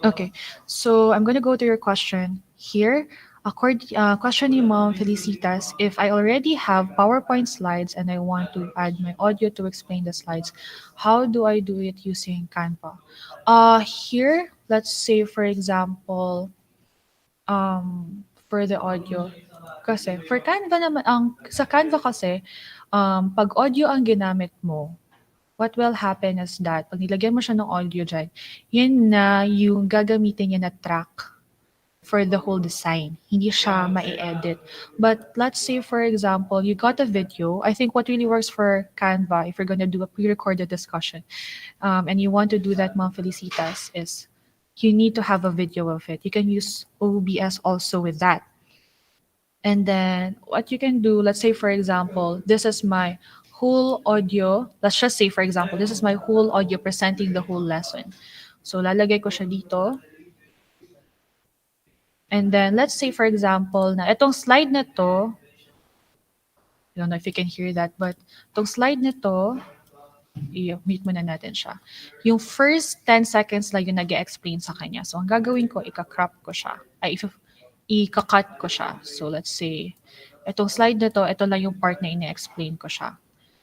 Okay. So, I'm going to go to your question here. Question ni Mom Felicitas, if I already have PowerPoint slides and I want to add my audio to explain the slides, how do I do it using Canva? Here, let's say for example, for the audio, kasi for Canva naman, sa Canva kasi, pag audio ang ginamit mo, what will happen is that pag nilagyan mo siya ng audio dyan, yun na yung gagamitin niya na track for the whole design. Hindi siya ma-edit. But let's say, for example, you got a video. I think what really works for Canva, if you're going to do a pre-recorded discussion, and you want to do that, Ma'am Felicitas, is you need to have a video of it. You can use OBS also with that. And then what you can do, let's say, for example, this is my whole audio. Let's just say, for example, this is my whole audio presenting the whole lesson. So, lalagay ko siya dito. And then, let's say, for example, na itong slide na to, I don't know if you can hear that, but itong slide na to, i-mute muna natin siya. Yung first 10 seconds lang yung nag-explain sa kanya. So, ang gagawin ko, ika-crop ko siya. Ika-cut ko siya. So, let's say, itong slide na to, ito lang yung part na ina-explain ko siya.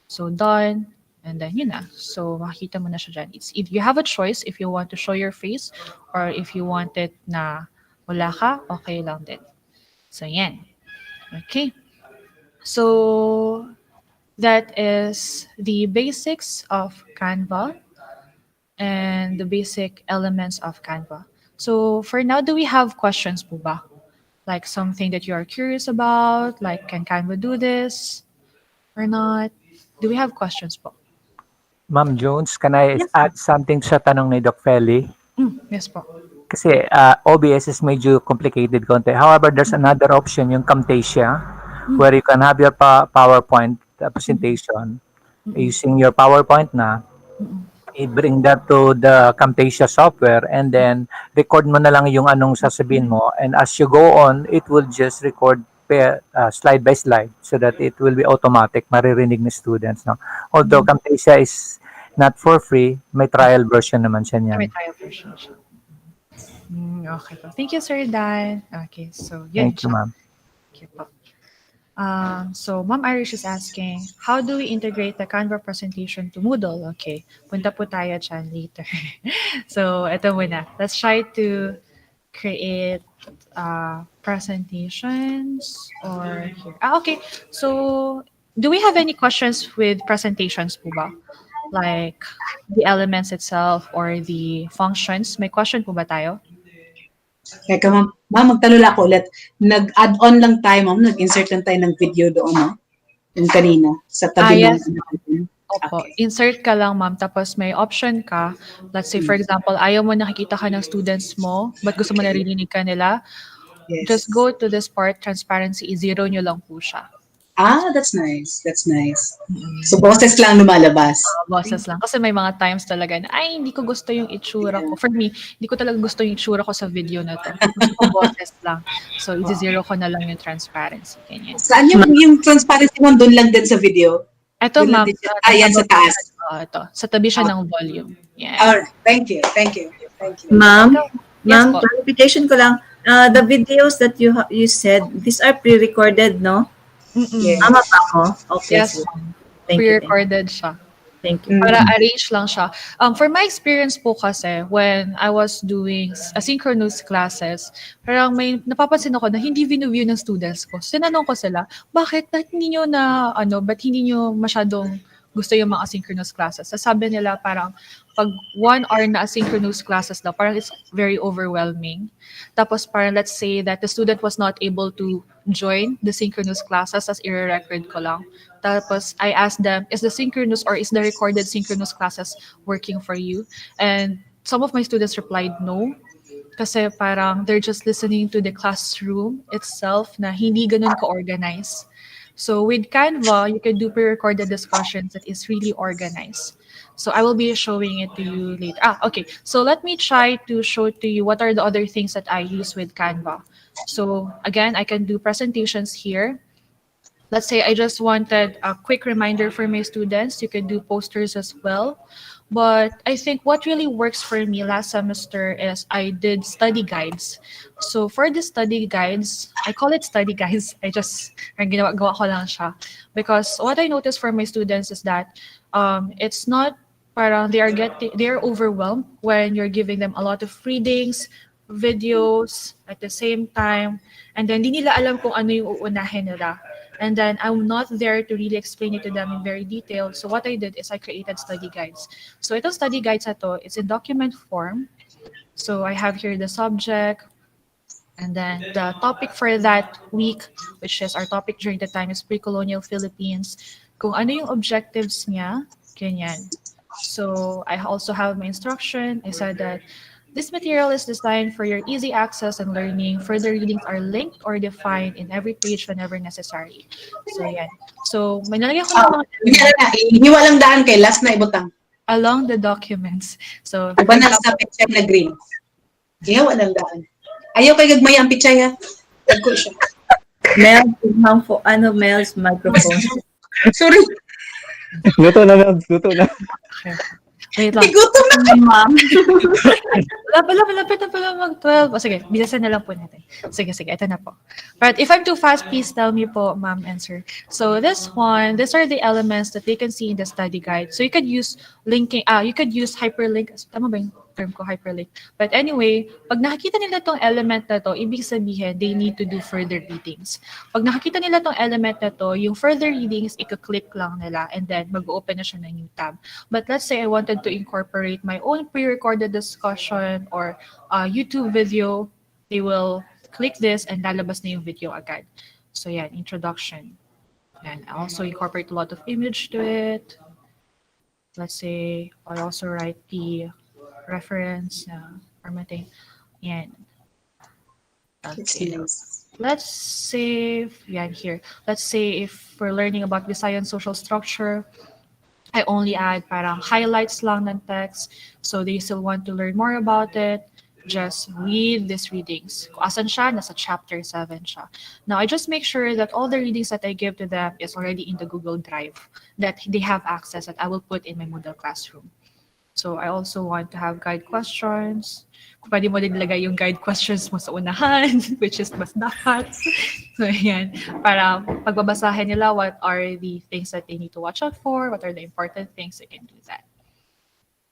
So, done. And then, yun na. So, makikita mo na siya dyan. You have a choice if you want to show your face or if you want it na wala ka, okay lang din. So, yan. Okay. So, that is the basics of Canva and the basic elements of Canva. So, for now, do we have questions po ba? Like something that you are curious about? Like, can Canva do this or not? Do we have questions po? Ma'am Jones, can I add something sa tanong ni Doc Feli? Yes po. Kasi OBS is medyo complicated konti. However, there's another option, yung Camtasia, where you can have your PowerPoint presentation using your PowerPoint na. I-bring that to the Camtasia software and then record mo na lang yung anong sasabihin mo, and as you go on, it will just record slide by slide so that it will be automatic, maririnig ni students. No? Although Camtasia is not for free, may trial version naman siya May niyan. trial version siya. Okay po. Thank you, Sir Dan. Okay, so yun Thank you, siya. ma'am. Okay po. So, Ma'am Irish is asking, how do we integrate the Canva presentation to Moodle? Okay, punta po tayo dyan later. So, ito muna. Let's try to create presentations or here. Okay, so do we have any questions with presentations po ba? Like the elements itself or the functions? May question po ba tayo? Teka, ma'am. Ma'am, magtalula ako ulit. Nag-add-on lang tayo, ma'am. Nag-insert lang tayo ng video doon, no? Yung kanina. Sa tabi Yes. ng... Opo, Okay. insert ka lang ma'am, tapos may option ka. Let's say for example, ayaw mo nakikita ka ng students mo, but gusto mo naririnig ka nila, Yes. just go to this part, transparency, i-zero nyo lang po siya. That's nice. That's nice. So, boses lang lumalabas. Boses lang. Kasi may mga times talaga na, ay, hindi ko gusto yung itsura ko. For me, hindi ko talaga gusto yung itsura ko sa video na to. Gusto ko boses lang. So, i-zero ko na lang yung transparency. Ganyan. Saan yung transparency mo? Doon lang din sa video? Ito, Doon lang ma'am. din siya. Yan sa taas. Ito. Sa tabi siya ng volume. Yeah. Alright. Thank you. Thank you. Thank you. Ma'am, Yes ma'am, po. clarification ko lang. The videos that you said, these are pre-recorded, no? Mm-mm. Tama ba ako? Okay. Yes, so, thank you. pre-recorded siya. Thank you. Para arrange lang siya. For my experience po kasi, when I was doing asynchronous classes, parang may napapansin ako na hindi view ng students ko. Sinanong ko sila, bakit hindi nyo ba't hindi nyo masyadong gusto yung mga asynchronous classes? Sasabi nila parang, pag 1 hour na asynchronous classes daw, parang it's very overwhelming. Tapos parang let's say that the student was not able to join the synchronous classes as i-record ko lang. Tapos I asked them, is the synchronous or is the recorded synchronous classes working for you? And some of my students replied no. Kasi parang they're just listening to the classroom itself na hindi ganun ka-organize. So with Canva, you can do pre-recorded discussions that is really organized. So I will be showing it to you later. Okay. So let me try to show to you what are the other things that I use with Canva. So again, I can do presentations here. Let's say I just wanted a quick reminder for my students. You can do posters as well. But I think what really works for me last semester is I did study guides. So for the study guides, I call it study guides. Gawa ko lang siya. Because what I noticed for my students is that it's not parang they're overwhelmed when you're giving them a lot of readings, videos at the same time, and then di nila alam kung ano yung uunahin nila. And then I'm not there to really explain it to them in very detail. So what I did is I created study guides. So itong study guides na to, it's in document form. So I have here the subject, and then the topic for that week, which is our topic during the time is pre-colonial Philippines. Kung ano yung objectives niya, ganyan. So I also have my instruction. I said that this material is designed for your easy access and learning. Further readings are linked or defined in every page whenever necessary. So, yan. So, may nalagyan ko ng mga Iniwa lang daan kay last na ibutang. along the documents. So, Iba na sa picture na green. Iniwa lang daan. Ayaw kay gagmay ang picture ha. Tagko siya. Mel's microphone. Sorry. Luto na, Mel. Luto na. wait lang. Igutom na. Ma'am. Lapit na pala mag-12. Sige, bilisan na lang po natin. Sige, ito na po. But if I'm too fast, please tell me po, ma'am and sir. So these are the elements that they can see in the study guide. So you could use linking, you could use hyperlink. Tama ba yung term ko, hyperlink? But anyway, pag nakikita nila tong element na to, ibig sabihin, they need to do further readings. Pag nakikita nila tong element na to, yung further readings, i-click lang nila and then mag-open na siya ng new tab. But let's say I wanted to incorporate my own pre-recorded discussion or YouTube video, they will click this and lalabas na yung video agad. So yan, introduction. And I also incorporate a lot of image to it. Let's say I also write the reference formatting. Yan. Okay. Let's say, yan here. Let's say if we're learning about the science social structure, I only add parang highlights lang ng text. So they still want to learn more about it. Just read these readings. Kung asan siya, nasa chapter 7 siya. Now, I just make sure that all the readings that I give to them is already in the Google Drive, that they have access, that I will put in my Moodle classroom. So I also want to have guide questions. Kung pwede mo din ilagay yung guide questions mo sa unahan, which is mas dapat. So yan, para pagbabasahin nila what are the things that they need to watch out for, what are the important things, they can do that.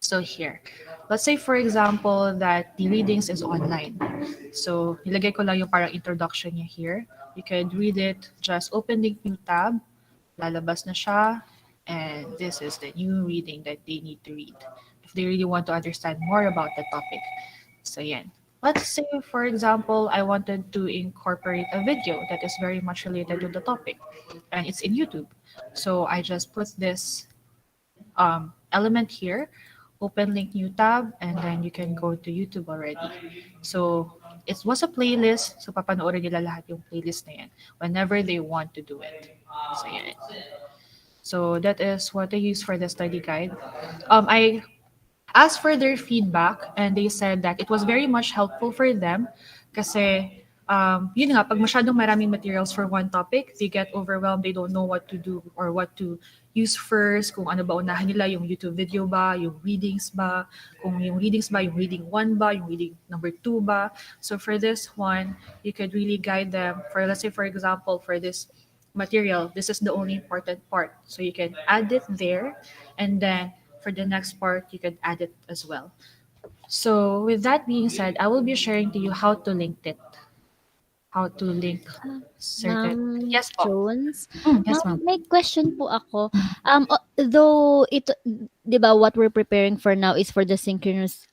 So here, let's say for example that the readings is online. So nilagay ko lang yung parang introduction niya here. You can read it, just open the new tab, lalabas na siya, and this is the new reading that they need to read if they really want to understand more about the topic. So yan. Let's say for example, I wanted to incorporate a video that is very much related to the topic, and it's in YouTube. So I just put this element here, open link new tab, and then you can go to YouTube already. So it was a playlist, so papanoorin nila lahat yung playlist na yan whenever they want to do it. So yan. So that is what I use for the study guide. I asked for their feedback and they said that it was very much helpful for them kasi yun nga, pag masyadong maraming materials for one topic, they get overwhelmed, they don't know what to do or what to use first, kung ano ba unahan nila, yung YouTube video ba, yung readings ba, kung yung readings ba, yung reading 1 ba, yung reading number 2 ba. So for this one, you could really guide them for, let's say for example, for this material, this is the only important part. So you can add it there, and then for the next part, you could add it as well. So with that being said, I will be sharing to you how to link it. How to link certain... Ma'am Yes po. Jones? Yes, Ma'am, ma'am. may question po ako. Though ito, 'di ba, what we're preparing for now is for the asynchronous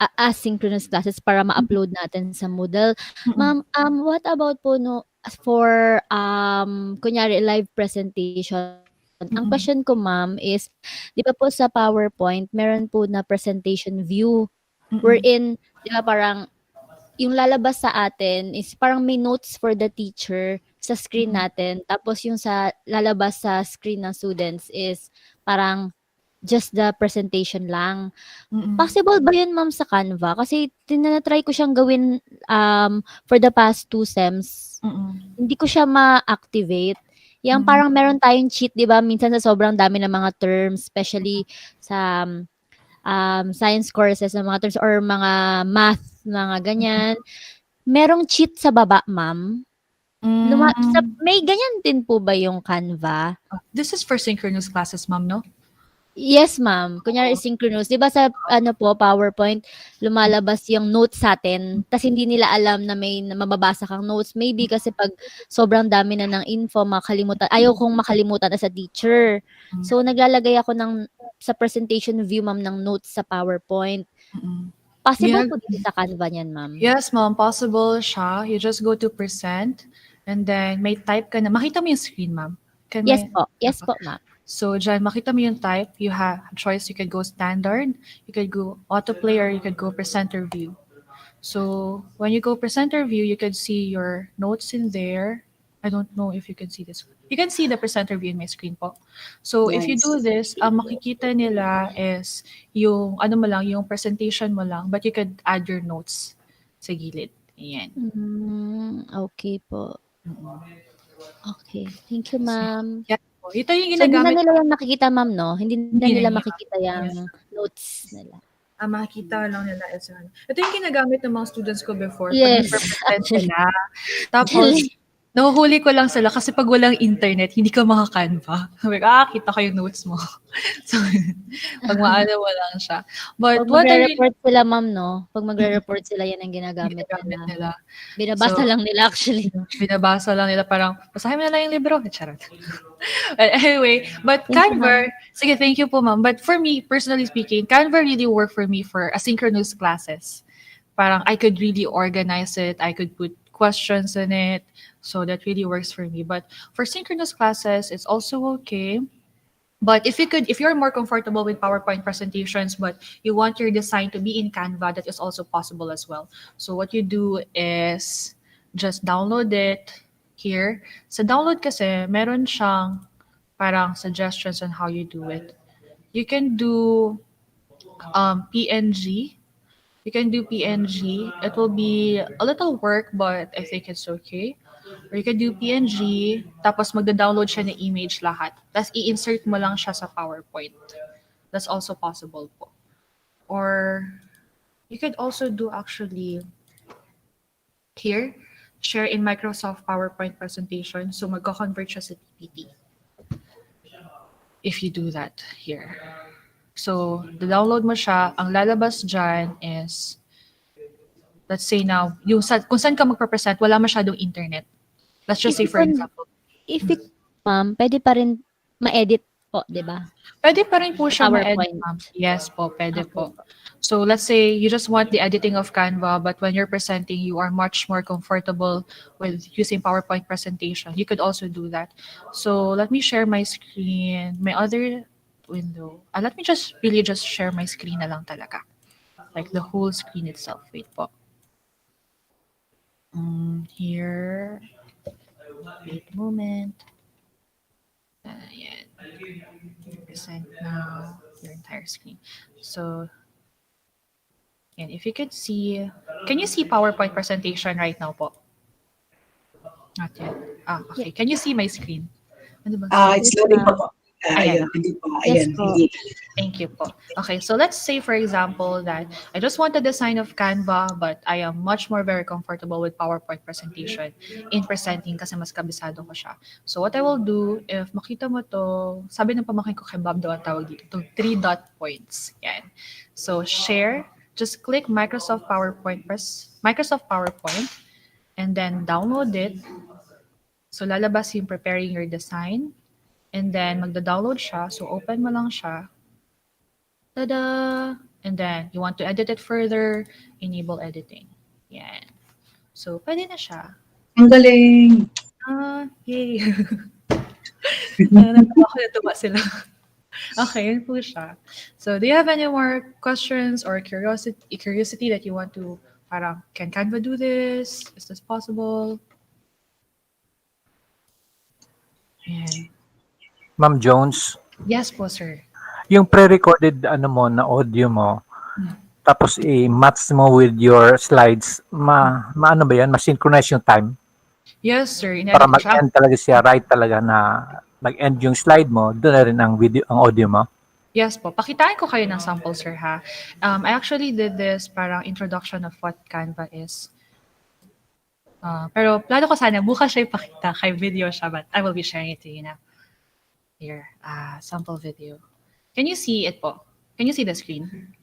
classes para ma-upload natin sa Moodle. Ma'am, what about po no for kunyari live presentation? Ang question ko, ma'am, is 'di ba po sa PowerPoint meron po na presentation view wherein 'di ba parang yung lalabas sa atin is parang may notes for the teacher sa screen natin. Tapos yung sa lalabas sa screen ng students is parang just the presentation lang. Possible ba yun, ma'am, sa Canva? Kasi tinatry ko siyang gawin for the past 2 sems. Hindi ko siya ma-activate. Yang parang meron tayong cheat, di ba? Minsan sa sobrang dami ng mga terms, especially sa science courses ng mga terms or mga math, mga ganyan. Merong cheat sa baba, ma'am. May ganyan din po ba yung Canva? This is for synchronous classes, ma'am, no? Yes, ma'am. Kunyari synchronous. 'Di ba sa PowerPoint, lumalabas yung notes sa atin, tas hindi nila alam na may mababasa kang notes. Maybe kasi pag sobrang dami na ng info, ayaw kong makalimutan as a teacher. So naglalagay ako sa presentation view, ma'am, ng notes sa PowerPoint. Possible po dito sa Canva niyan, ma'am? Yes, ma'am. Possible siya. You just go to present and then may type ka na. Makita mo yung screen, ma'am? Yes po. Yes po, ma'am. So, dyan, makita mo yung type. You have a choice. You could go standard, you could go autoplay, or you could go presenter view. So, when you go presenter view, you could see your notes in there. I don't know if you can see this. You can see the presenter view in my screen po. So, if you do this, ang makikita nila is yung, yung presentation mo lang, but you could add your notes sa gilid. Ayan. Okay po. Okay. Thank you, ma'am. Yeah. Ito yung So, hindi na ginagamit. nila yan makikita, ma'am, no? Hindi na nila makikita yung notes nila. Makikita lang nila is ano. Ito yung ginagamit ng mga students ko before. Yes, Pag nagpe-present sila. Tapos, nahuhuli ko lang sila kasi pag walang internet, hindi ka maka-Canva. Sabi ko, kita ko yung notes mo. So, pag maano mo lang siya. But Pag what I really magre-report sila, ma'am, no? Pag magre-report sila, yan ang ginagamit nila. Binabasa So, lang nila, actually. Binabasa lang nila, parang, basahin mo na lang yung libro. Charot. But anyway, but Canva, sige, thank you po, ma'am. But for me, personally speaking, Canva really worked for me for asynchronous classes. Parang I could really organize it. I could put questions in it. So that really works for me. But for synchronous classes, it's also okay. But if you're more comfortable with PowerPoint presentations, but you want your design to be in Canva, that is also possible as well. So what you do is just download it here. Sa download kasi, meron siyang parang suggestions on how you do it. You can do PNG. You can do PNG. It will be a little work, but I think it's okay. Or you can do PNG, tapos magda-download siya ng image lahat. Tapos i-insert mo lang siya sa PowerPoint. That's also possible po. Or you could also do actually here, share in Microsoft PowerPoint presentation. So magko-convert siya sa PPT. If you do that here. So, download mo siya. Ang lalabas dyan is, let's say now, kung saan ka magpa-present, wala masyadong internet. Let's just say, for example. If it, ma'am, pwede pa rin ma-edit po, di ba? Pwede pa rin po siya ma-edit, PowerPoint. ma'am. Yes po, pwede po. So, let's say you just want the editing of Canva, but when you're presenting, you are much more comfortable with using PowerPoint presentation. You could also do that. So, let me share my screen, my other window. Let me just really just share my screen na lang talaga. Like the whole screen itself. Wait po. Here. Wait a moment. Ayan. Present now your entire screen. So, and if you could see, can you see PowerPoint presentation right now po? Not yet. Okay. Can you see my screen? Ano ba? It's loading pa po. Ayan. Ayun, hindi pa. Yes Ayan, po. hindi. Thank you po. Okay, so let's say, for example, that I just want the design of Canva, but I am much more very comfortable with PowerPoint presentation in presenting kasi mas kabisado ko siya. So what I will do, if makita mo to, sabi ng pamangkin ko kay Bob daw ang tawag dito, itong 3 dot points. Yan. So share, just click Microsoft PowerPoint, Microsoft PowerPoint, and then download it. So lalabas yung preparing your design. And then, magda-download siya. So, open mo lang siya. Tada! And then, you want to edit it further, enable editing. Yan. So, pwede na siya. Ang galing. Yay! Natawa ko na tuwa sila. Okay, yun po siya. So, do you have any more questions or curiosity that you want to, parang, can Canva do this? Is this possible? Yan. Ma'am Jones, Yes po, sir. yung pre-recorded na audio mo, tapos i-match mo with your slides, maano ba yan? Ma-synchronize yung time? Yes, sir. Para Inedit ko siya. mag-end talaga siya, right talaga na mag-end yung slide mo, doon na rin ang audio mo? Yes po. Pakitain ko kayo ng sample, sir, ha? I actually did this parang introduction of what Canva is. Pero plano ko sana, bukas siya ipakita. Kay video siya, but I will be sharing it to you now. Here, sample video. Can you see it po? Can you see the screen?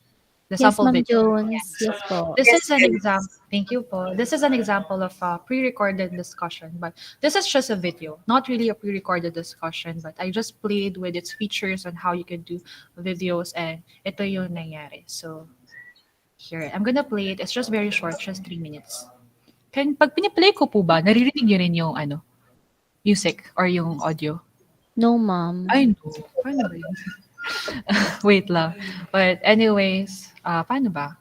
The Yes, sample Ma'am video. Jones. Yes po. This is an example. Thank you po. This is an example of a pre-recorded discussion, but this is just a video, not really a pre-recorded discussion, but I just played with its features on how you can do videos, and ito yung nangyari. So, here, I'm gonna play it. It's just very short, just 3 minutes. Pag piniplay ko po ba, naririnig niyo rin yung music or yung audio? No, ma'am. I know. Paano ba yun? Wait lang. But anyways, paano ba?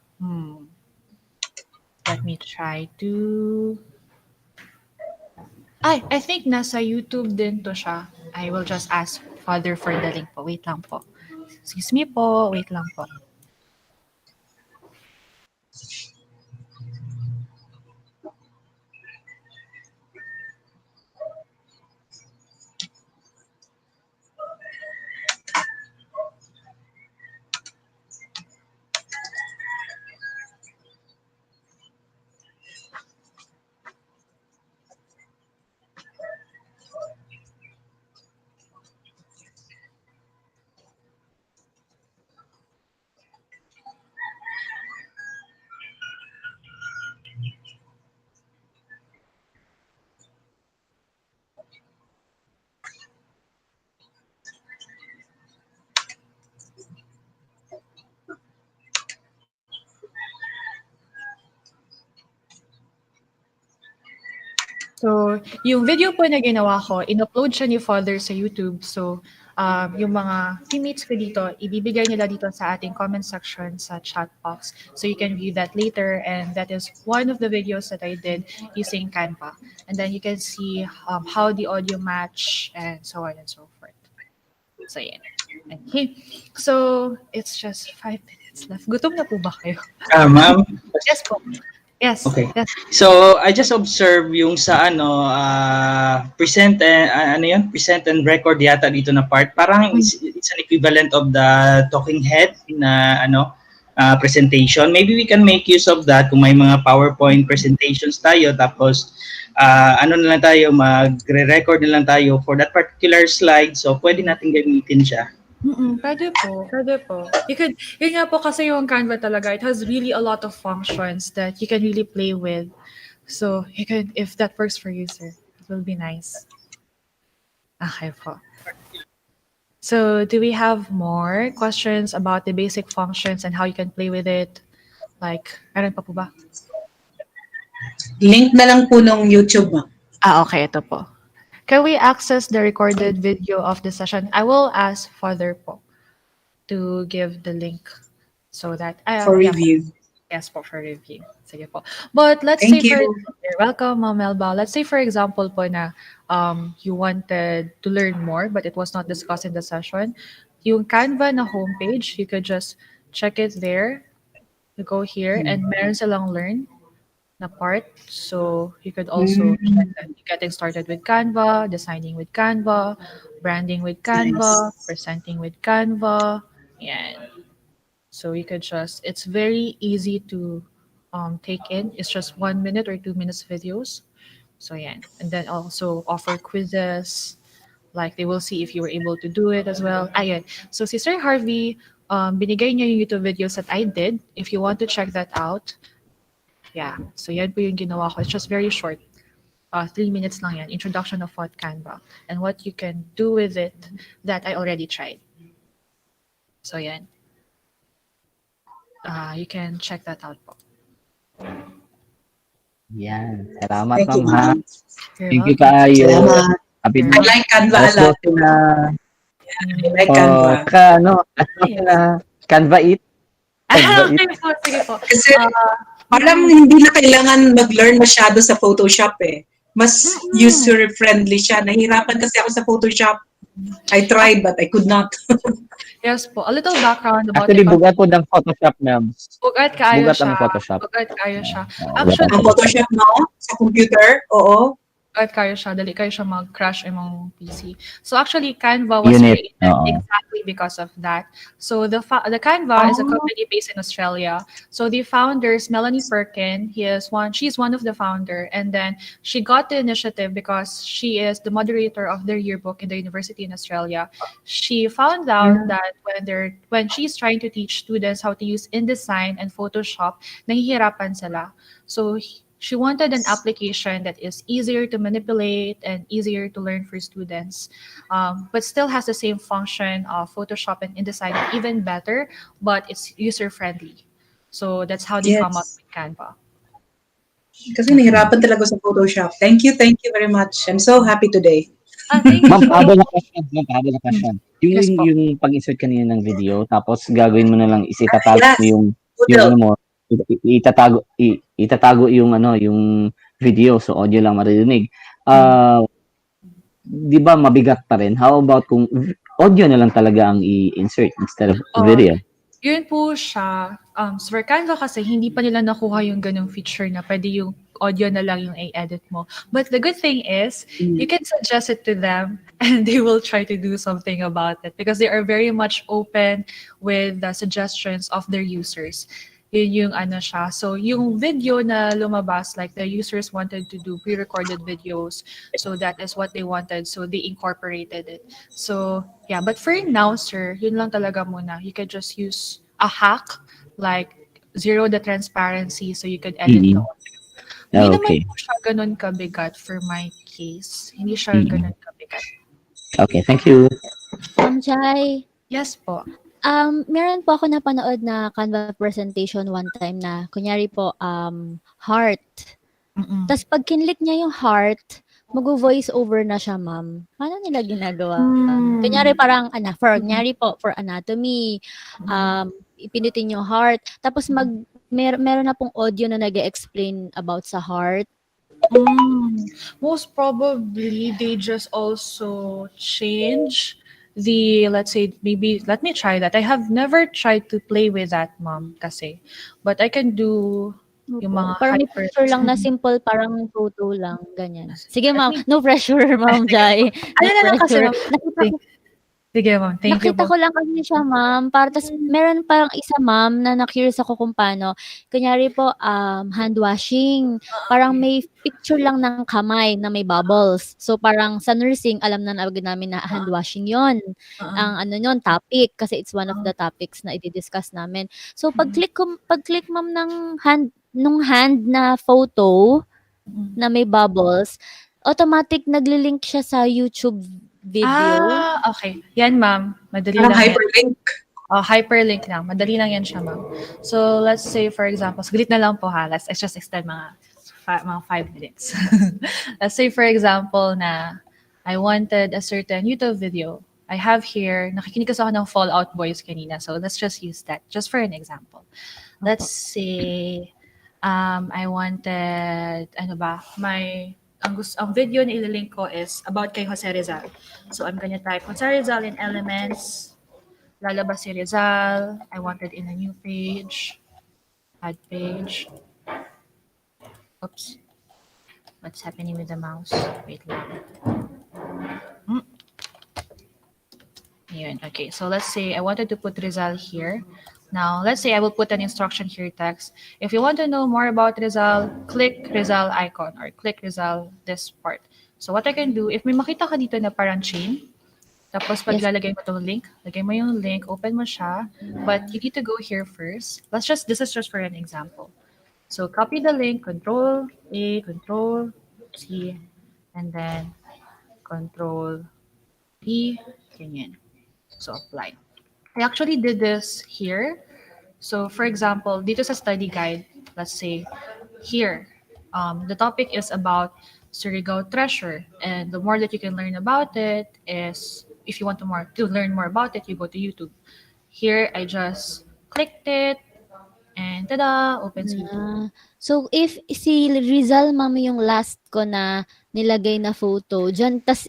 Let me try to... I think nasa YouTube din to siya. I will just ask Father for the link po. Wait lang po. Excuse me po. Wait lang po. So, yung video po na ginawa ko, in-upload siya ni Father sa YouTube. So, yung mga teammates ko dito, ibibigay nila dito sa ating comment section sa chat box. So, you can view that later. And that is one of the videos that I did using Canva. And then you can see how the audio match and so on and so forth. So, yan. Okay. So, it's just 5 minutes left. Gutom na po ba kayo? Ma'am. Yes po. Yes. Okay. Yes. So, I just observe yung sa present and present and record yata dito na part. Parang it's an equivalent of the talking head na presentation. Maybe we can make use of that kung may mga PowerPoint presentations tayo tapos na lang tayo, magre-record na lang tayo for that particular slide. So, pwede natin gamitin siya. Pwede po. Yun nga po kasi yung Canva talaga, it has really a lot of functions that you can really play with. So, you can, if that works for you, sir, it will be nice. Okay po. So, do we have more questions about the basic functions and how you can play with it? Like, meron pa po ba? Link na lang po nung YouTube, ma'am. Okay, ito po. Can we access the recorded video of the session? I will ask Father po to give the link so that For review. Yes po, for review. Sige po. But let's Thank say you. you're welcome, Ma'am Melba. Let's say for example po na you wanted to learn more but it was not discussed in the session. Yung Canva na homepage, you could just check it there. You go here and meron silang learn na part. So you could also check that. Getting started with Canva, designing with Canva, branding with Canva, presenting with Canva. Yan. So you could just, it's very easy to take in. It's just 1 minute or 2 minutes videos. So yan. And then also offer quizzes. Like they will see if you were able to do it as well. Ayan. So si Sir Harvey, binigay niya yung YouTube videos that I did. If you want to check that out, yeah. So yan po yung ginawa ko. It's just very short. 3 minutes lang yan. Introduction of what Canva and what you can do with it that I already tried. So yan. You can check that out po. Yan. Salamat, Thank you, ma'am, ha? ma'am. Thank you kayo. Salamat. Happy I like Canva a lot. na I like Canva. Canva it. Okay po, sige po. Kasi parang hindi na kailangan mag-learn masyado sa Photoshop eh. Mas user-friendly siya. Nahirapan kasi ako sa Photoshop. I tried but I could not. Yes po. A little background about Actually, the bugat po ng Photoshop, ma'am. Bugat kayo Bugat siya. ang Photoshop. Bugat kayo siya. Ang Actually, Photoshop no? Sa computer? Oo. bugat kayo siya. Dali kayo siya mag-crash imong PC. So actually, Canva was Unit. created Oo. exactly because of that. So the Canva is a company based in Australia. So the founders, Melanie Perkin, she's one of the founder. And then she got the initiative because she is the moderator of their yearbook in the university in Australia. She found out that when she's trying to teach students how to use InDesign and Photoshop, nahihirapan sila. So she wanted an application that is easier to manipulate and easier to learn for students, but still has the same function of Photoshop and InDesign, even better, but it's user-friendly. So that's how they come up with Canva. Kasi nahirapan talaga sa Photoshop. Thank you very much. I'm so happy today. Thank Ma'am, you. pahabol na question. Yes po. Yung pag-insert kanina ng video, tapos gagawin mo na lang, isitatago Yes. mo yung Moodle. ano mo, itatago yung yung video, so audio lang maririnig. Di ba mabigat pa rin? How about kung audio na lang talaga ang i-insert instead of video? Yun po siya. So for Canva kasi, hindi pa nila nakuha yung ganung feature na pwede yung audio na lang yung i-edit mo. But the good thing is, you can suggest it to them and they will try to do something about it because they are very much open with the suggestions of their users. Yun yung ano siya. So yung video na lumabas, like the users wanted to do pre-recorded videos. So that is what they wanted. So they incorporated it. So yeah, but for now, sir, yun lang talaga muna. You can just use a hack, like zero the transparency so you could edit the audio. Hindi naman po siya ganun kabigat for my case. Hindi siya ganun kabigat. Okay, thank you. Jai, Yes po. meron po ako napanood na Canva presentation one time na, kunyari po, heart. Tapos pag kinlik niya yung heart, mag-voice over na siya, ma'am. Paano nila ginagawa? Kunyari parang, kunyari po, for anatomy, ipinitin yung heart. Tapos meron na pong audio na nag-explain about sa heart. Most probably, they just also change let's say, maybe let me try that. I have never tried to play with that, ma'am, kasi. But I can do yung Opo. mga Parang may hyper. picture lang na simple, parang photo lang, ganyan. Sige Let ma'am, me, no pressure ma'am Jai. ano No na lang kasi, pressure. ma'am. Nakita ko Sige, ma'am. Thank you nakita po. ko lang kasi siya ma'am, tas meron parang isa ma'am na na-curious ako kung paano. Kunyari po, hand washing. Parang may picture lang ng kamay na may bubbles. So parang sa nursing, alam na agad namin na hand washing yon. Ang ano yon topic, kasi it's one of the topics na i-discuss namin. So pag-click ma'am ng nung hand na photo na may bubbles, automatic nagli-link siya sa YouTube video. Okay. Yan, ma'am. Madali Parang lang yan. hyperlink. Hyperlink lang. Madali lang yan siya, ma'am. So, let's say, for example, saglit na lang po ha. Let's just extend mga 5 minutes. Let's say, for example, na I wanted a certain YouTube video. I have here, nakikinig kasi ako ng Fallout Boys kanina. So, let's just use that just for an example. Let's say, I wanted, ang video na ililink ko is about kay Jose Rizal. So, I'm gonna type Jose Rizal in Elements. Lalabas si Rizal. I wanted in a new page. Add page. Oops. What's happening with the mouse? Wait lang. Yun. Okay, so let's say I wanted to put Rizal here. Now, let's say I will put an instruction here text. If you want to know more about Rizal, click Rizal icon or click Rizal this part. So what I can do, if may makita ka dito na parang chain, tapos pag lalagay mo itong link, lagay mo yung link, open mo siya, but you need to go here first. This is just for an example. So copy the link, Control A, Control C, and then Control V, ganyan. So apply. I actually did this here. So for example, dito sa study guide, let's say here, the topic is about Surigao treasure. And the more that you can learn about it is, if you want to learn more about it, you go to YouTube. Here, I just clicked it, and tada, opens YouTube. So if si Rizal ma'am yung last ko na nilagay na photo, dyan, tas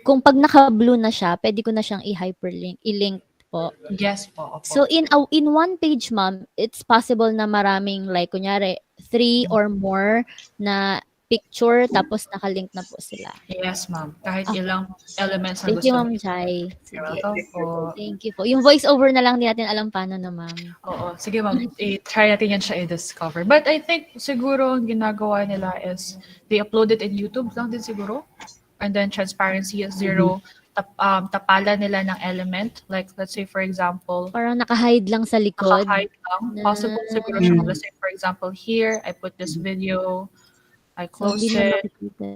kung pag naka-blue na siya, pwede ko na siyang i-link po. Yes po, opo. So in one page ma'am, it's possible na maraming like kunyari 3 or more na picture tapos nakalink na po sila. Yes, ma'am. Kahit ilang elements na Thank gusto you, Ma'am mo. Jai. You're welcome po. Thank you po. Yung voice over na lang din natin alam paano na, ma'am. Oo. Sige, ma'am. I-try natin yan siya i-discover. But I think siguro ang ginagawa nila is they upload it in YouTube lang din siguro. And then transparency is 0. Tapala nila ng element. Like, let's say, for example, Parang naka-hide lang sa likod. naka-hide lang. Possible siguro siya. Let's say, for example, here, I put this video. I close hindi na it. makikita.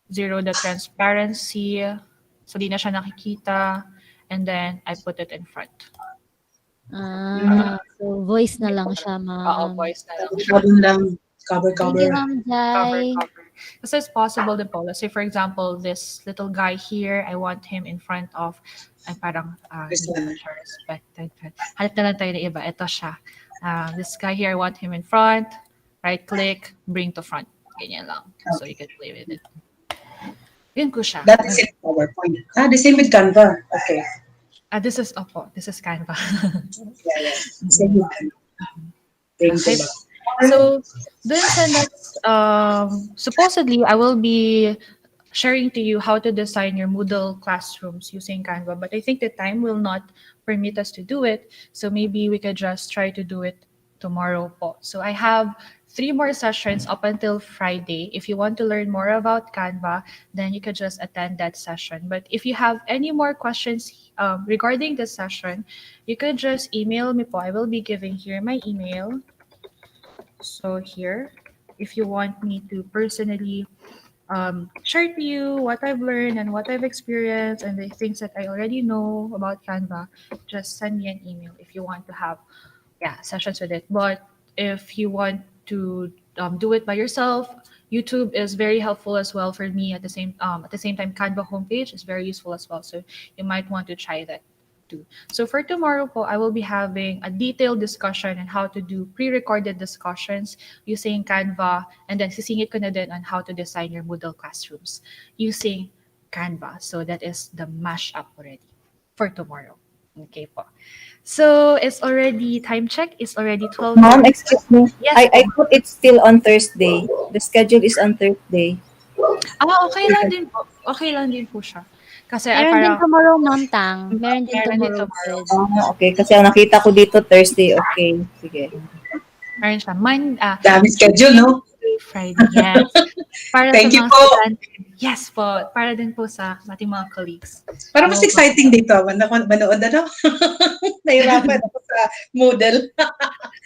0 the transparency. So, di na siya nakikita. And then, I put it in front. So voice na lang siya, Oo, ma'am. voice na lang. Sabon lang. Cover. Thank you, Ma'am Jai. Cover. Kasi it's possible din po. Let's say, for example, this little guy here, I want him in front of, ay parang, hindi naman siya respected. Hanap na lang tayo na iba. Ito siya. This guy here, I want him in front. Right-click, bring to front. Ganyan lang. So you can play with it. Yun ko siya. That is in PowerPoint. The same with Canva. Okay. This is Canva. Yeah. Same with Canva. Thank you. So, dun sa next, supposedly, I will be sharing to you how to design your Moodle classrooms using Canva, but I think the time will not permit us to do it. So maybe we could just try to do it tomorrow po. So I have 3 more sessions up until Friday. If you want to learn more about Canva, then you could just attend that session. But if you have any more questions regarding this session, you could just email me po. I will be giving here my email. So here, if you want me to personally share to you what I've learned and what I've experienced and the things that I already know about Canva, just send me an email if you want to have sessions with it. But if you want to do it by yourself, YouTube is very helpful as well for me. At the same time, Canva homepage is very useful as well. So you might want to try that too. So for tomorrow po, I will be having a detailed discussion on how to do pre-recorded discussions using Canva, and then sisingit ko na din on how to design your Moodle classrooms using Canva. So that is the Mashup already for tomorrow. Okay po. So it's already time check. It's already 12. Ma'am, excuse me. Yes. I thought it's still on Thursday. The schedule is on Thursday. Okay lang din po. Okay lang din po siya. Kasi Meron din parang tomorrow, Ma'am Tang. Meron din Meron din tomorrow. tomorrow. Okay, kasi ang nakita ko dito Thursday. Okay, sige. meron siya. Dami schedule, no? Friday, yes. Para Thank sa you mga po. estudyante. Yes po. Para din po sa ating mga colleagues. Parang mas exciting dito. Manood, ano? Nahirapan ako sa Moodle.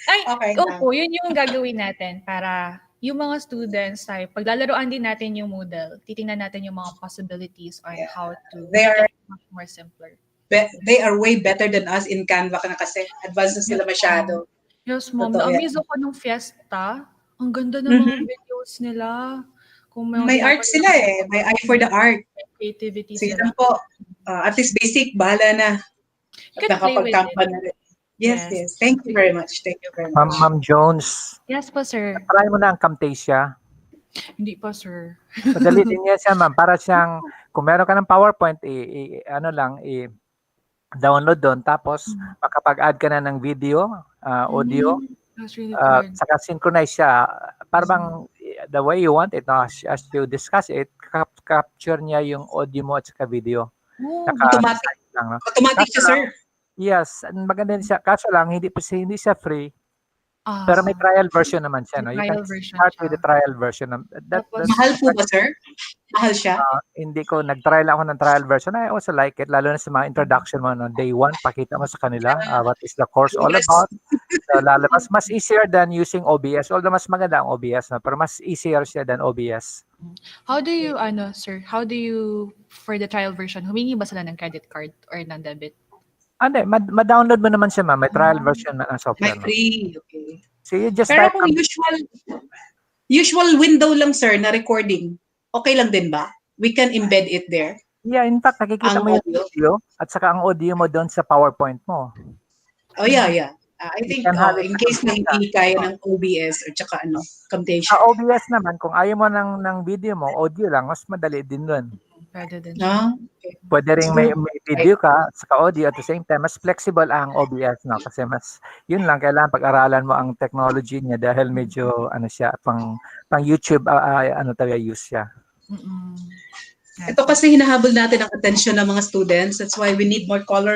Ay, Okay. opo, yun yung gagawin natin para yung mga students tayo, paglalaroan din natin yung Moodle, titingnan natin yung mga possibilities on how to They make are- it much more simpler. They are way better than us in Canva na kasi advanced na sila masyado. Yes, ma'am. Totoo Na-amaze ako nung fiesta. Ang ganda ng mga videos nila. Kung May art sila eh. May eye for the art. creativity So sila. yun po. At least basic, bahala na. At You can play with nakapagkampa it. na rin. Yes, Yes. yes. Thank you very much. Thank you very much. Ma'am Jones, Yes po, sir. try mo na ang Camtasia. Hindi pa, sir. Madali din yan siya, ma'am. Para siyang, kung meron ka ng PowerPoint, download doon. Tapos, makapag-add ka na ng video, audio, That's really good. saka synchronize siya. Parang the way you want it, no? As you discuss it, capture niya yung audio mo at saka video. Oh, Automatic. Lang, no? Automatic siya, sir. Yes, maganda din siya. Kaso lang, hindi siya free. Pero may trial version naman siya. No? You Trial can version start siya. with the trial version. Tapos, Mahal po ba, sir? Mahal siya? Hindi ko, nag-trial ako ng trial version. I also like it, lalo na sa mga introduction mo. No? Day 1, pakita mo sa kanila what is the course all Yes. about. So, mas easier than using OBS. Although mas maganda ang OBS. No? Pero mas easier siya than OBS. how do you, sir, for the trial version, humingi ba sila ng credit card or ng debit? Hindi, ma-download mo naman siya, ma'am. May trial version na ng May software. No? free. Okay. So, you just Pero type kung usual window lang, sir, na recording, okay lang din ba? We can embed it there. Yeah, in fact, nakikita Ang mo yung audio? video at saka ang audio mo doon sa PowerPoint mo. Oh, yeah. I think can have it in case na hindi kaya ng OBS or tsaka Camtasia. Sa OBS naman, kung ayaw mo ng video mo, audio lang, mas madali din doon. Pwede din. Pwede ring may video ka at saka audio at the same time, mas flexible ang OBS, no? Kasi yun lang, kailangan pag-aralan mo ang technology niya dahil medyo, siya, pang YouTube, use siya. Mm-mm. Ito kasi hinahabol natin ang attention ng mga students. That's why we need more color